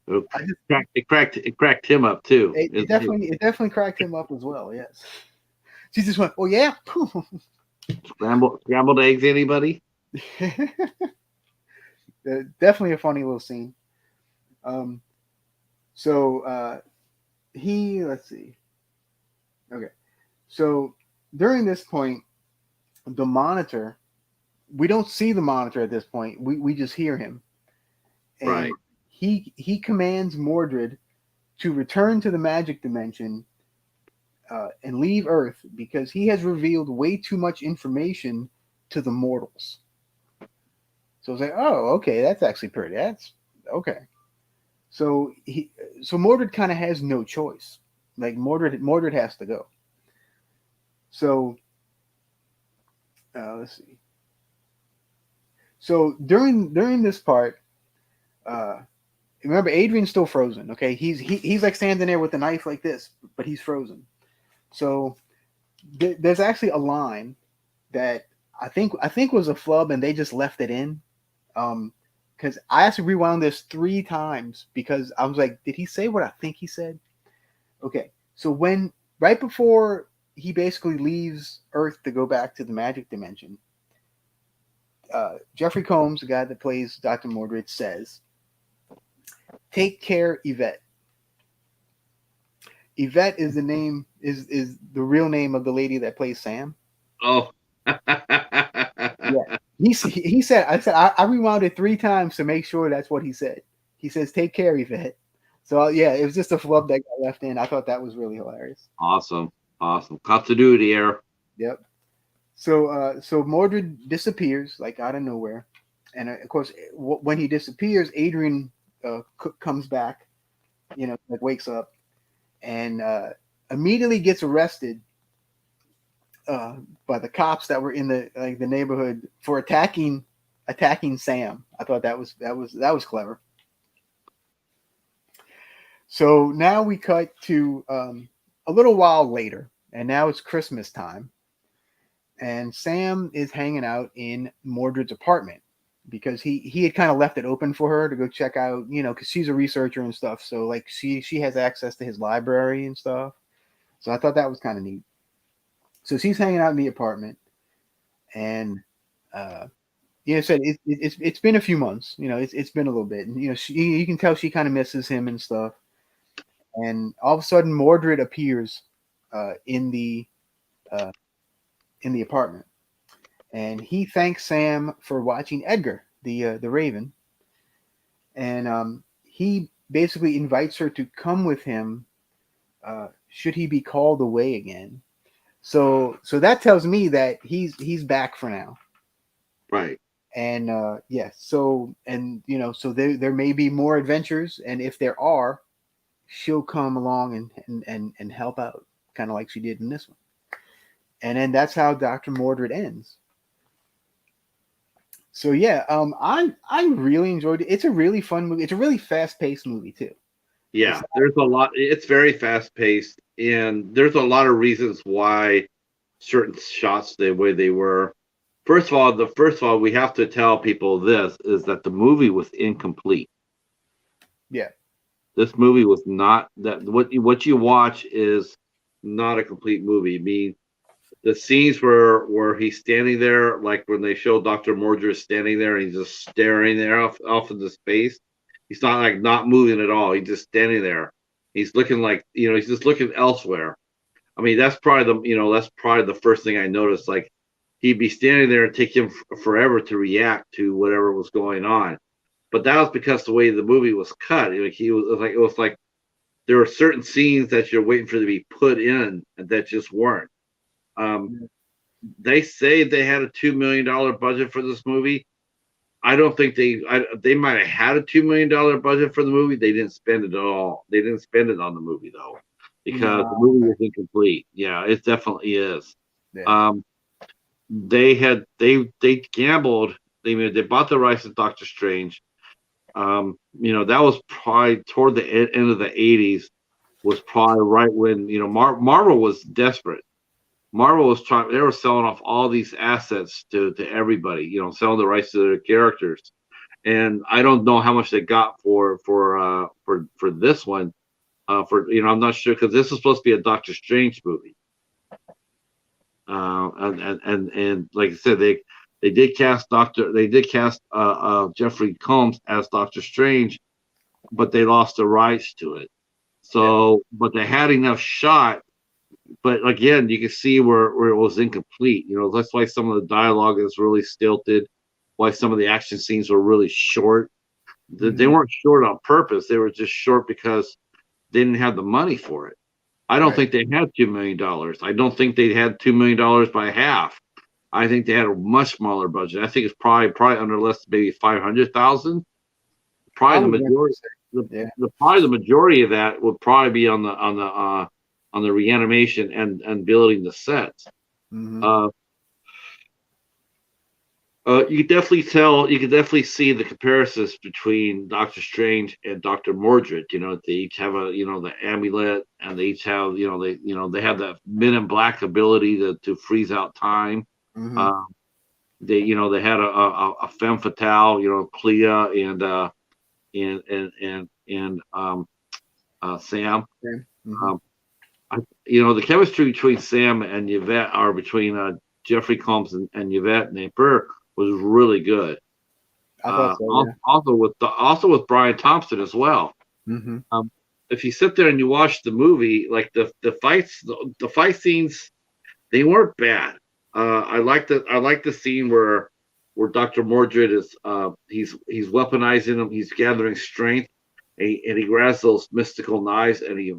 It cracked him up too. It definitely cracked him up as well. Yes, she just went, "Oh yeah." Scrambled eggs, anybody? Definitely a funny little scene. Um, so let's see. Okay, so during this point, the monitor. We don't see the monitor at this point. We just hear him, and Right. he commands Mordrid to return to the magic dimension and leave Earth because he has revealed way too much information to the mortals. So it's like, oh, okay, that's actually pretty. That's okay. So so Mordred kind of has no choice. Like Mordred has to go. So let's see. So during this part, uh, remember Adrian's still frozen. Okay, he's like standing there with the knife like this, but he's frozen. So there's actually a line that I think was a flub, and they just left it in. Because I actually rewound this 3 times because I was like, did he say what I think he said? Okay, so when right before he basically leaves Earth to go back to the magic dimension, Jeffrey Combs, the guy that plays Dr. Mordrid, says, "Take care, Yvette." Yvette is is the real name of the lady that plays Sam. Oh. Yeah, he said. I rewound it 3 times to make sure that's what he said. He says, "Take care, Yvette." So yeah, it was just a flub that got left in. I thought that was really hilarious. Awesome. Continuity error. Yep. So Mordred disappears like out of nowhere, and of course, when he disappears, Adrian comes back. Like wakes up and immediately gets arrested by the cops that were in the neighborhood for attacking Sam. I thought that was clever. So now we cut to a little while later, and now it's Christmas time, and Sam is hanging out in Mordred's apartment because he had kind of left it open for her to go check out, because she's a researcher and stuff. So like she has access to his library and stuff. So I thought that was kind of neat. So she's hanging out in the apartment, and said it's been a few months. It's been a little bit, and you can tell she kind of misses him and stuff. And all of a sudden, Mordred appears in the apartment, and he thanks Sam for watching Edgar, the Raven, and he basically invites her to come with him should he be called away again. So that tells me that he's back for now. Right. And so there may be more adventures, and if there are, she'll come along and help out, kind of like she did in this one. And then that's how Dr. Mordrid ends. So yeah, I really enjoyed it. It's a really fun movie. It's a really fast-paced movie too. Yeah, there's a lot. It's very fast paced, and there's a lot of reasons why certain shots the way they were. First of all, we have to tell people this is that the movie was incomplete. Yeah, this movie was not that. What you watch is not a complete movie. I mean, the scenes where he's standing there, like when they show Dr. Mordred standing there and he's just staring there off into space. He's not like not moving at all. He's just standing there. He's looking like he's just looking elsewhere. I mean, that's probably the first thing I noticed. Like he'd be standing there and take him forever to react to whatever was going on. But that was because the way the movie was cut. It was like there were certain scenes that you're waiting for to be put in that just weren't. They say they had a $2 million budget for this movie. I don't think they might have had a $2 million budget for the movie. They didn't spend it at all. They didn't spend it on the movie though, because the movie was incomplete. Yeah, it definitely is. Yeah. They gambled. They bought the rights to Doctor Strange. That was probably toward the end of the 80s. Was probably right when Marvel was desperate. Marvel was trying. They were selling off all these assets to everybody. Selling the rights to their characters, and I don't know how much they got for this one. I'm not sure because this is supposed to be a Doctor Strange movie. And like I said, they did cast Jeffrey Combs as Doctor Strange, but they lost the rights to it. So, but they had enough shot. But again, you can see where it was incomplete. That's why some of the dialogue is really stilted. Why some of the action scenes were really short. They weren't short on purpose. They were just short because they didn't have the money for it. I don't think they had $2 million. I don't think they had $2 million by half. I think they had a much smaller budget. I think it's probably under less, maybe 500,000. Probably the majority. Probably the majority of that would probably be on the reanimation and building the sets. You could definitely tell. You could definitely see the comparisons between Doctor Strange and Dr. Mordrid. They each have the amulet, and they each have they have that Men in Black ability to freeze out time. They had a femme fatale, Clea and Sam. The chemistry between Sam and Yvette, or between Jeffrey Combs and Yvette Napier, was really good. I thought so, yeah. Also with Brian Thompson as well. If you sit there and you watch the movie, like the fight scenes, they weren't bad. I like the scene where Dr. Mordrid is he's weaponizing him. He's gathering strength, and he grabs those mystical knives, and he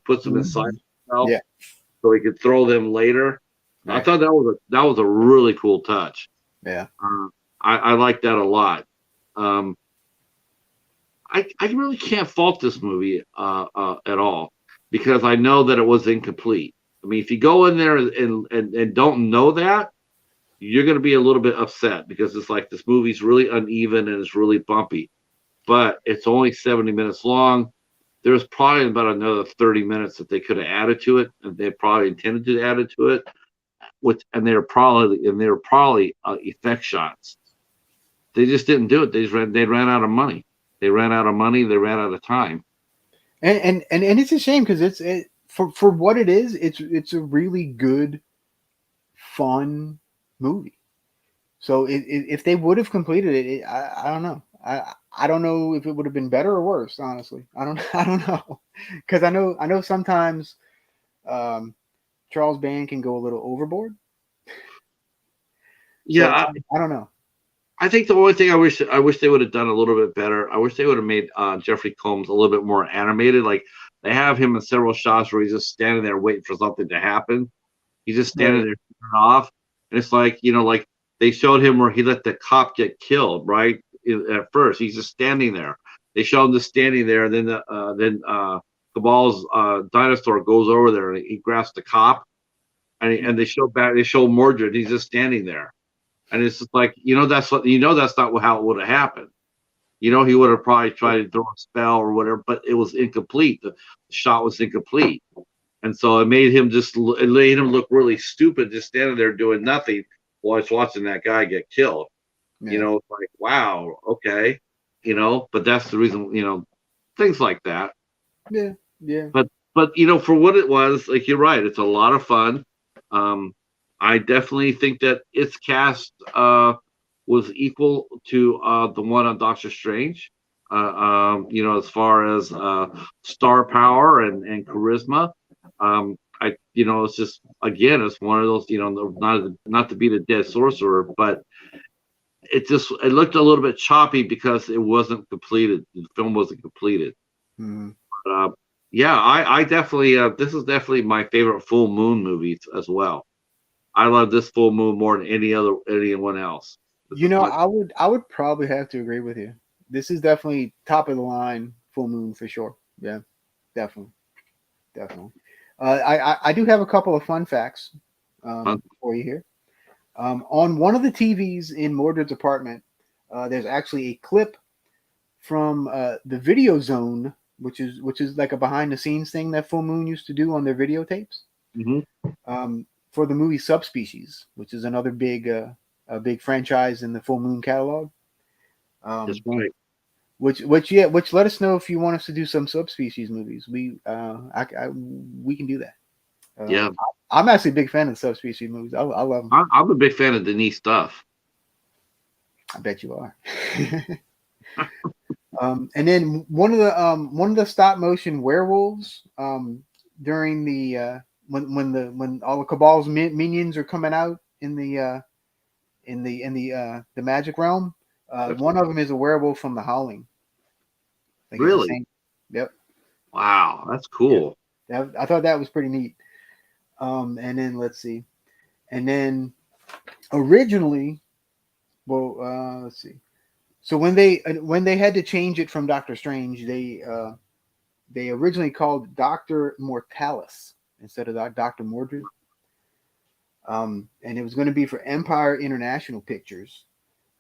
puts them inside himself, so he could throw them later. I thought that was a really cool touch. Yeah, I like that a lot. I really can't fault this movie at all, because I know that it was incomplete. I mean, if you go in there and don't know that, you're going to be a little bit upset, because it's like this movie's really uneven and it's really bumpy. But it's only 70 minutes long. There's probably about another 30 minutes that they could have added to it, and they probably intended to add it to it. And they were probably effect shots. They just didn't do it. They ran out of money. They ran out of money. They ran out of time. And it's a shame, because for what it is, it's a really good, fun movie. So if they would have completed it, I don't know. I don't know if it would have been better or worse. Honestly, I don't know, because I know sometimes Charles Band can go a little overboard. Yeah, so, I don't know. I think the only thing I wish they would have done a little bit better. I wish they would have made Jeffrey Combs a little bit more animated. Like, they have him in several shots where he's just standing there waiting for something to happen. He's just standing there off, and it's like like they showed him where he let the cop get killed. Right at first, he's just standing there. They show him just standing there, and then Cabal's dinosaur goes over there and he grabs the cop, and they show Mordred. He's just standing there. And it's just like, that's not how it would have happened. He would have probably tried to throw a spell or whatever, but it was incomplete. The shot was incomplete. And so it made him look really stupid, just standing there doing nothing while he's watching that guy get killed. Like, wow, okay. But that's the reason, things like that. Yeah. Yeah. But for what it was, like, you're right, it's a lot of fun. I definitely think that its cast was equal to the one on Doctor Strange. As far as star power and charisma. It's just, again, it's one of those, not to be the dead sorcerer, but it looked a little bit choppy because it wasn't completed. The film wasn't completed. But, I definitely this is definitely my favorite full moon movie as well. I love this full moon more than anyone else. I would probably have to agree with you. This is definitely top of the line full moon for sure. Yeah, definitely. I do have a couple of fun facts for you here. On one of the TVs in Mordred's apartment, there's actually a clip from the Video Zone, which is like a behind the scenes thing that Full Moon used to do on their videotapes. For the movie Subspecies, which is another big franchise in the Full Moon catalog. That's right. Which let us know if you want us to do some Subspecies movies. We can do that. Yeah, I'm actually a big fan of the subspecies movies. I love them. I'm a big fan of Denise Duff. I bet you are. And then one of the stop motion werewolves during the when all the Cabal's minions are coming out in the magic realm. One of them is a werewolf from The Howling. I think it's the Really? same. Yep. Wow, that's Yeah. cool. I thought that was pretty neat. And then let's see. And then originally, well, let's see. So when they had to change it from Doctor Strange, they originally called Doctor Mortalis instead of Doctor Mordrid. And it was going to be for Empire International Pictures.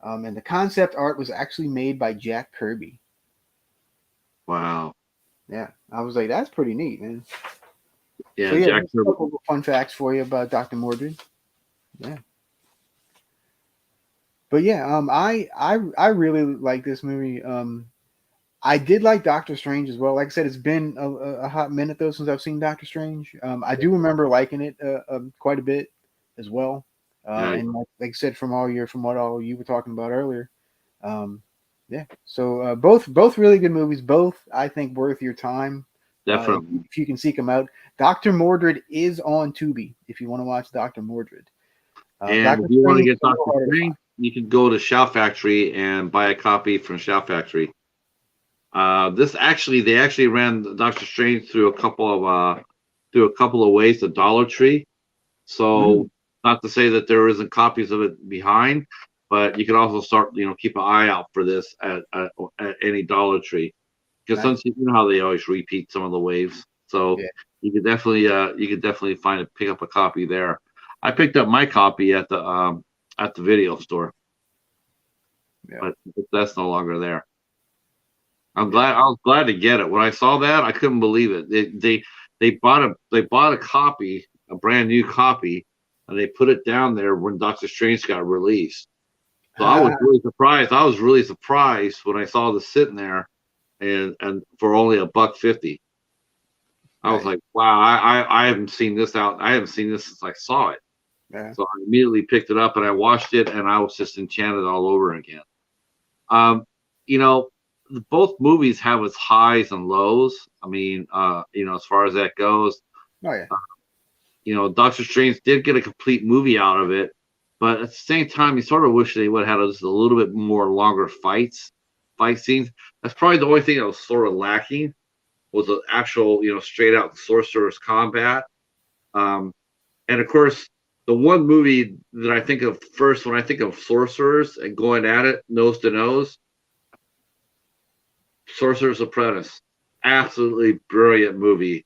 And the concept art was actually made by Jack Kirby. Wow. Yeah, I was like, that's pretty neat, man. Yeah, So yeah, Jack just a couple of fun facts for you about Dr. Mordrid. Yeah. But yeah, I really like this movie. I did like Doctor Strange as well. Like I said, it's been a hot minute though since I've seen Doctor Strange. I do remember liking it quite a bit as well. And like I said, from what all you were talking about earlier, yeah. So both really good movies. Both I think worth your time. definitely. If you can seek them out. Doctor Mordrid is on Tubi if you want to watch Doctor Mordrid. And Doctor if you want to Strange get is a little Doctor harder to Strange, you can go to Shout Factory and buy a copy from Shout Factory. They actually ran Doctor Strange through a couple of ways, the Dollar Tree. So not to say that there isn't copies of it behind, but you can also start, keep an eye out for this at any Dollar Tree, because Nice. you know how they always repeat some of the waves. So Yeah. you could definitely pick up a copy there. I picked up my copy at the video store, Yeah. but that's no longer there. I was glad to get it. When I saw that, I couldn't believe it. They bought a copy, a brand new copy, and they put it down there when Doctor Strange got released. So I was really surprised. I was really surprised when I saw this sitting there, and for only $1.50. I was like, wow, I haven't seen this out. I haven't seen this since I saw it. Yeah. So I immediately picked it up and I watched it, and I was just enchanted all over again. You know, both movies have its highs and lows. I mean, as far as that goes, Oh yeah. Doctor Strange did get a complete movie out of it, but at the same time, you sort of wish they would have had just a little bit more longer fight scenes. That's probably the only thing that was sort of lacking, was the actual, straight out sorcerer's combat. And of course, the one movie that I think of first when I think of sorcerers and going at it nose to nose, Sorcerer's Apprentice. Absolutely brilliant movie.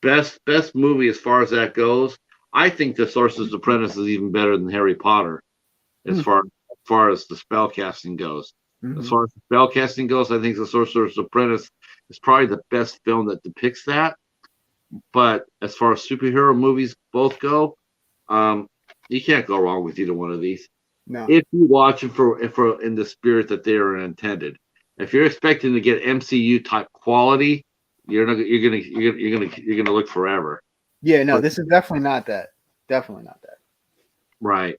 Best movie as far as that goes. I think the Sorcerer's Apprentice is even better than Harry Potter as far as the spell casting goes. As far as the spell casting goes, I think the Sorcerer's Apprentice is probably the best film that depicts that. But as far as superhero movies both go, you can't go wrong with either one of these. No. If you watch it for in the spirit that they are intended. If you're expecting to get MCU type quality, you're gonna look forever. Yeah, no, this is definitely not that. Definitely not that. Right.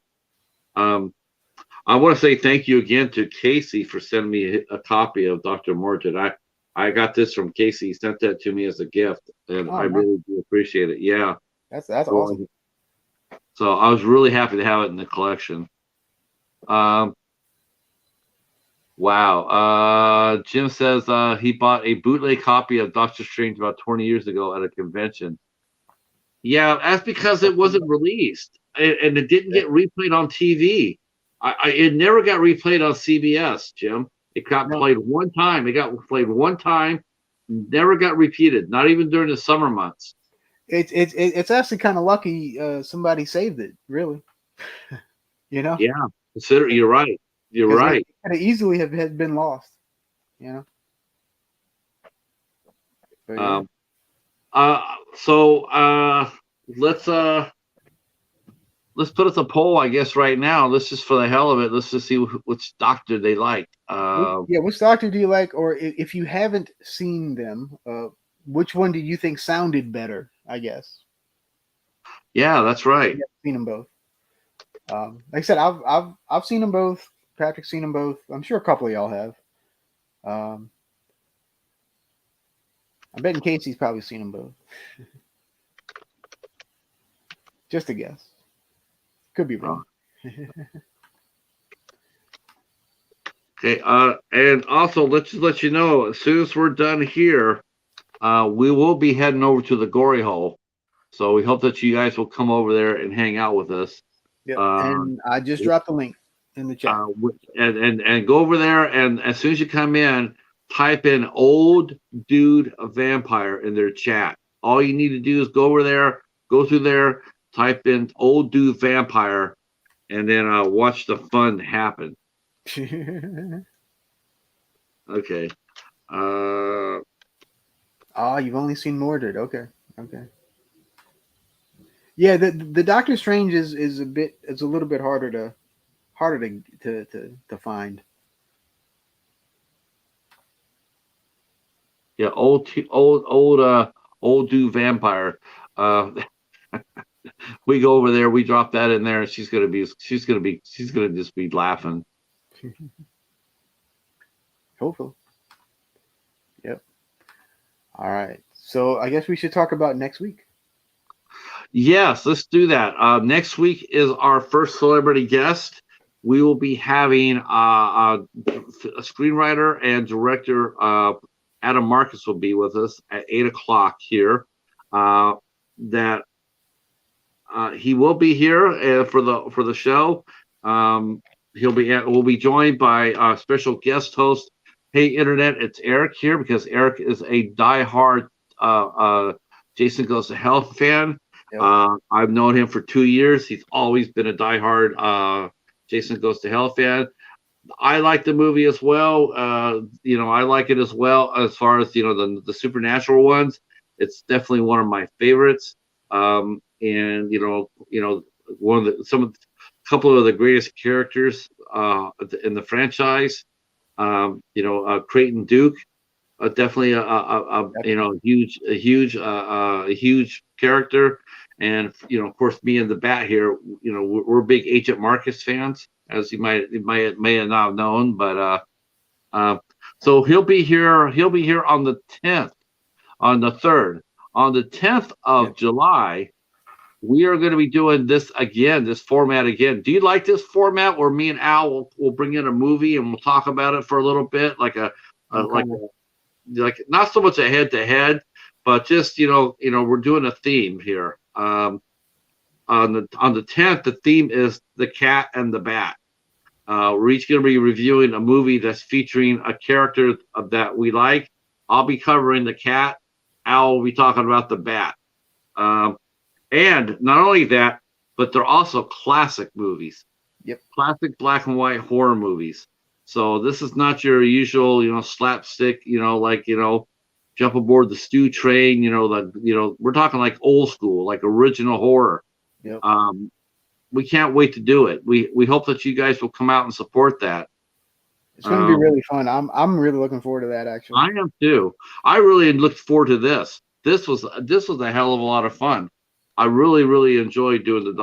I want to say thank you again to Casey for sending me a copy of Dr. Mordrid. I got this from Casey. He sent that to me as a gift, and I really do appreciate it. Yeah. That's awesome. So I was really happy to have it in the collection. Wow. Jim says he bought a bootleg copy of Doctor Strange about 20 years ago at a convention. Yeah, that's because it wasn't released, and it didn't get replayed on TV. It never got replayed on CBS, Jim. It got played one time. It got played one time, never got repeated, not even during the summer months. It's actually kind of lucky somebody saved it, really. Yeah, you're right. You're right. It could easily have been lost. But, yeah. Let's put us a poll, I guess, right now. Let's just, for the hell of it, let's just see which doctor they like. which doctor do you like? Or if you haven't seen them, which one do you think sounded better, I guess? Yeah, that's right. Yeah, I've seen them both. Like I said, I've seen them both. Patrick's seen them both. I'm sure a couple of y'all have. Um, I bet Casey's probably seen them both. Just a guess. Could be wrong. Okay. And also let's just let you know, as soon as we're done here, we will be heading over to the Gory Hole. So we hope that you guys will come over there and hang out with us. Yep. Uh, And I just dropped the link in the chat. and go over there, and as soon as you come in, type in "old dude vampire" in their chat. All you need to do is go over there, go through there, type in "old dude vampire," and then watch the fun happen. Okay. Oh, you've only seen Mordrid. Okay. Okay. Yeah, the Doctor Strange is it's a little bit harder to find. Yeah, old dude vampire. Uh, we go over there, we drop that in there, and she's gonna just be laughing. Hopefully. Yep. All right. So I guess we should talk about next week. Yes, let's do that. Next week is our first celebrity guest. We will be having a screenwriter and director, Adam Marcus, will be with us at 8 o'clock here. That he will be here for the show. We'll be joined by our special guest host. Hey, Internet, it's Eric here because Eric is a diehard Jason Goes to Hell fan. Yep. I've known him for 2 years. He's always been a diehard Jason Goes to Hell fan. I like the movie as well. I like it as well as far as the supernatural ones. It's definitely one of my favorites. And one of the couple of the greatest characters in the franchise. Creighton Duke. Definitely a huge character, and of course me and the Bat here, we're big Agent Marcus fans, as you may have not known, but so he'll be here on the 10th, on the 3rd, on the 10th of July. We are going to be doing this format again. Do you like this format where me and Al will bring in a movie and we'll talk about it for a little bit, like not so much a head to head, but just we're doing a theme here. On the 10th, the theme is the Cat and the Bat. We're each going to be reviewing a movie that's featuring a character that we like. I'll be covering the Cat. Al will be talking about the Bat. And not only that, but they're also classic movies. Yep. Classic black and white horror movies. So this is not your usual, slapstick, jump aboard the stew train, we're talking like old school, like original horror. Yep. We can't wait to do it. We hope that you guys will come out and support that. It's going to be really fun. I'm really looking forward to that, actually. I am too. I really looked forward to this. This was a hell of a lot of fun. I really, really enjoyed doing the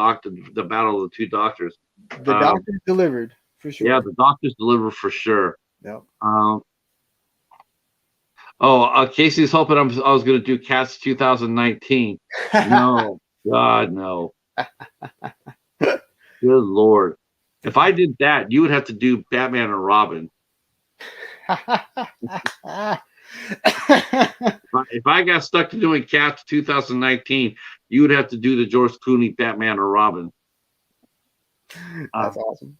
battle of the two doctors. The doctors delivered, for sure. Yeah, the doctors delivered for sure. Yep. Casey's hoping I was going to do Cats 2019. No, God, no. Good Lord. If I did that, you would have to do Batman and Robin. If I got stuck to doing Cats 2019, you would have to do the George Clooney Batman or Robin. That's awesome.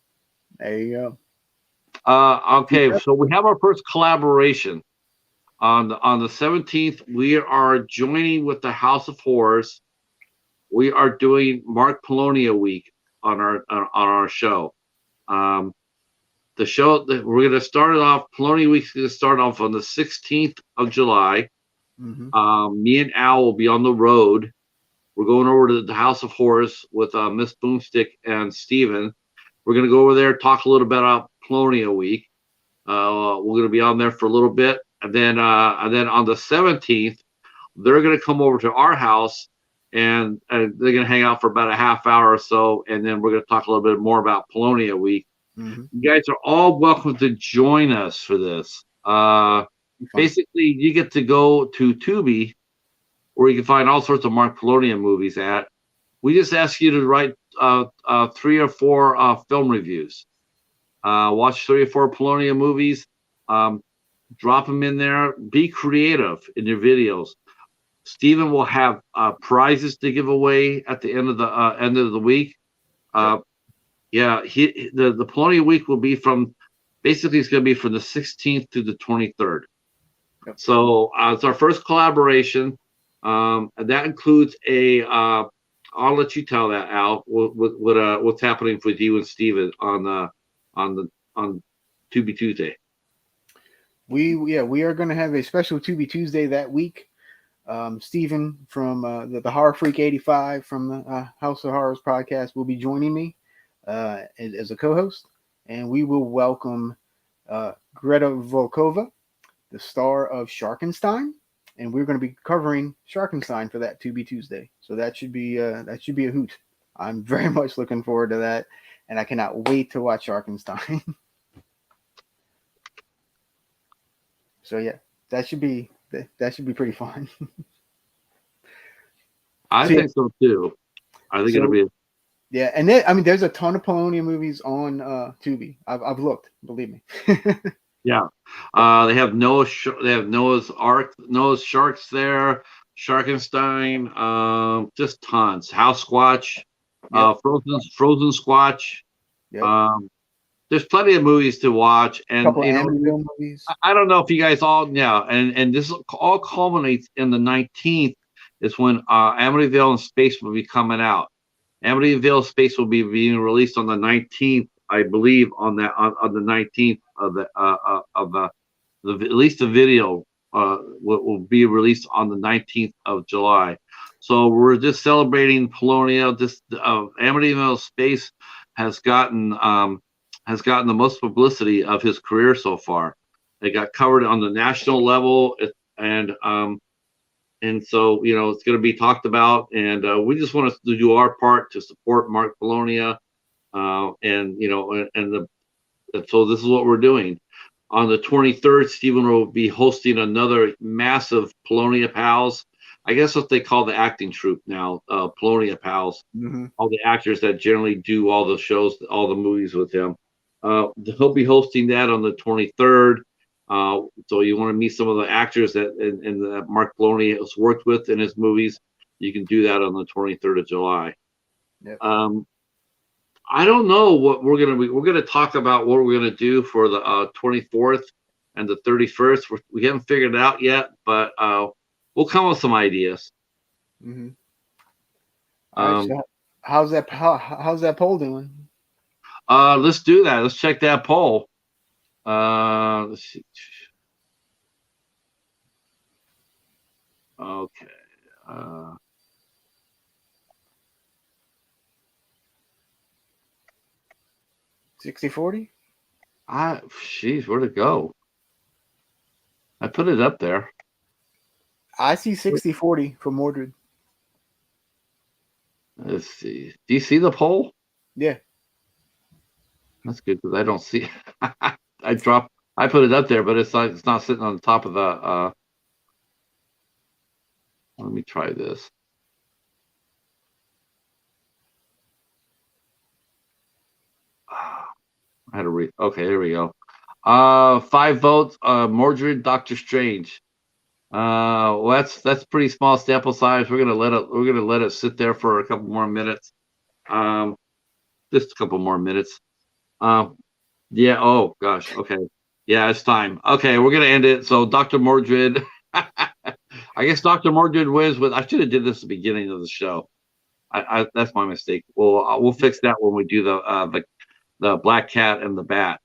There you go. Okay, so we have our first collaboration on the 17th. We are joining with the House of Horrors. We are doing Mark Polonia Week on our show. The show that we're going to start it off. Polonia Week's going to start off on the 16th of July. Mm-hmm. Me and Al will be on the road. We're going over to the House of Horrors with Miss Boomstick and Steven. We're going to go over there, talk a little bit about Polonia Week. We're going to be on there for a little bit. And then on the 17th, they're going to come over to our house and they're going to hang out for about a half hour or so, and then we're going to talk a little bit more about Polonia Week. Mm-hmm. You guys are all welcome to join us for this. Basically, you get to go to Tubi, where you can find all sorts of Mark Polonia movies at. We just ask you to write 3 or 4 film reviews. Watch 3 or 4 Polonia movies. Drop them in there. Be creative in your videos. Steven will have prizes to give away at the end of the week. The Polonia Week will be from, basically it's going to be from the 16th to the 23rd. Yep. So it's our first collaboration. And that includes I'll let you tell that, Al, what's happening with you and Steven on Tubi Tuesday. We are going to have a special Tubi Tuesday that week. Steven from the Horror Freak 85 from the House of Horrors podcast will be joining me as a co-host, and we will welcome Greta Volkova, the star of Sharkenstein, and we're going to be covering Sharkenstein for that Tubi Tuesday. So that should be a hoot. I'm very much looking forward to that, and I cannot wait to watch Sharkenstein. So yeah, that should be pretty fun. I think so too. I think it'll be. Yeah, and then, there's a ton of Polonia movies on Tubi. I've looked, believe me. Yeah, they have Noah's Ark, Noah's Sharks there, Sharkenstein, just tons. House Squatch, Frozen Squatch. Yep. There's plenty of movies to watch, and a couple of Amityville movies. I don't know if you guys all, and this all culminates in the 19th. Is when Amityville in Space will be coming out. Amityville Space will be being released on the 19th, I believe, on the 19th of the at least the video will be released on the 19th of July. So we're just celebrating Polonia. This Amityville Space has gotten the most publicity of his career so far. It got covered on the national level, and so it's going to be talked about, and we just want to do our part to support Mark Polonia, so this is what we're doing. On the 23rd, Stephen will be hosting another massive Polonia Pals. I guess what they call the acting troupe now, Polonia Pals. Mm-hmm. All the actors that generally do all the shows, all the movies with him. He'll be hosting that on the 23rd. So you want to meet some of the actors that Mark Polonia has worked with in his movies, you can do that on the 23rd of July. Yep. I don't know what we're going to talk about what we're going to do for the 24th and the 31st. We haven't figured it out yet, but we'll come with some ideas. Mm-hmm. So how's that poll doing? Let's do that. Let's check that poll. Let's see. Okay. 60-40? Jeez, where'd it go? I put it up there. I see 60-40 for Mordrid. Let's see. Do you see the poll? Yeah. That's good because I don't see. I put it up there, but it's not sitting on the top of the. Let me try this. I had to read. Okay, here we go. 5 votes. Mordrid, Doctor Strange. Well, that's pretty small sample size. We're gonna let it sit there for a couple more minutes. Just a couple more minutes. Yeah. Oh gosh. Okay. Yeah, it's time. Okay, we're gonna end it. So Dr. Mordrid. I guess Dr. Mordrid wins with. I should have did this at the beginning of the show. That's my mistake. We'll fix that when we do the Black Cat and the Bat.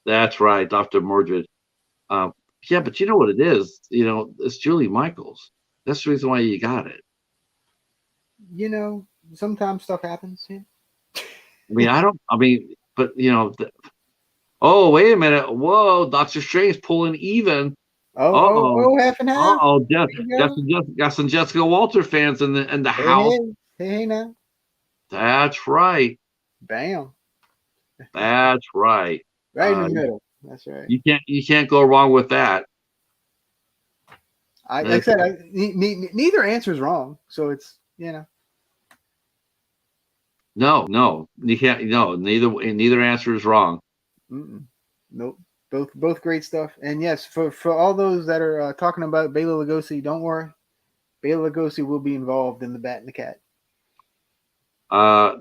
That's right, Dr. Mordrid. Yeah, but you know what it is? It's Julie Michaels. That's the reason why you got it. Sometimes stuff happens. Yeah. But oh, wait a minute. Whoa, Doctor Strange pulling even Half and half. There you go. Got some Jessica Walter fans in the house. Hey, now. That's right. Bam. That's right. Right in the middle. That's right. You can't go wrong with that. Like I said, neither answer is wrong. So it's No, you can't. No, neither answer is wrong. Nope. Both great stuff. And yes, for all those that are talking about Bela Lugosi, don't worry. Bela Lugosi will be involved in The Bat and the Cat.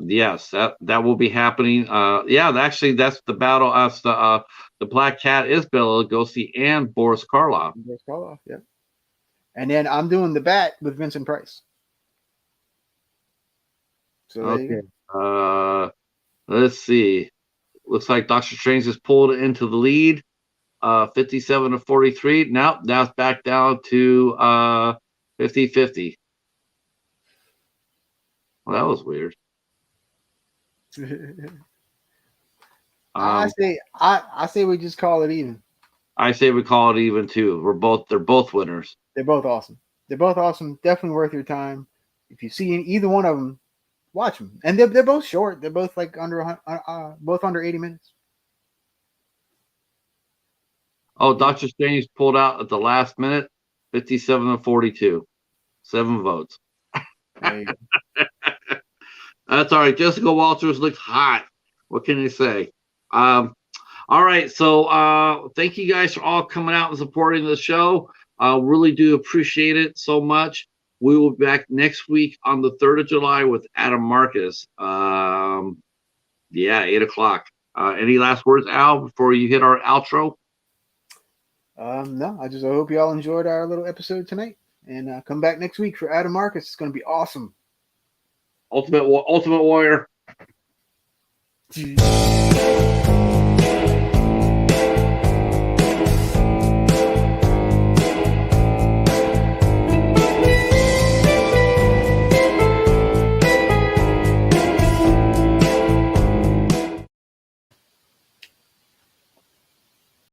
Yes, that will be happening. Actually, that's the battle. The Black Cat is Bela Lugosi and Boris Karloff. Yep. And then I'm doing The Bat with Vincent Price. So okay. Let's see. Looks like Doctor Strange has pulled into the lead. 57-43. Now it's back down to 50-50. Well, that was weird. I say we just call it even. I say we call it even too. They're both winners. They're both awesome. Definitely worth your time. If you see either one of them, watch them. And they're both short. They're both like under 80 minutes. Oh, Doctor Strange pulled out at the last minute, 57-42. 7 votes. There you go. That's all right. Jessica Walters looked hot. What can I say? All right. So thank you guys for all coming out and supporting the show. Really do appreciate it so much. We will be back next week on the 3rd of July with Adam Marcus. 8 o'clock. Any last words, Al, before you hit our outro? No, I hope you all enjoyed our little episode tonight, and come back next week for Adam Marcus. It's going to be awesome. Ultimate Warrior.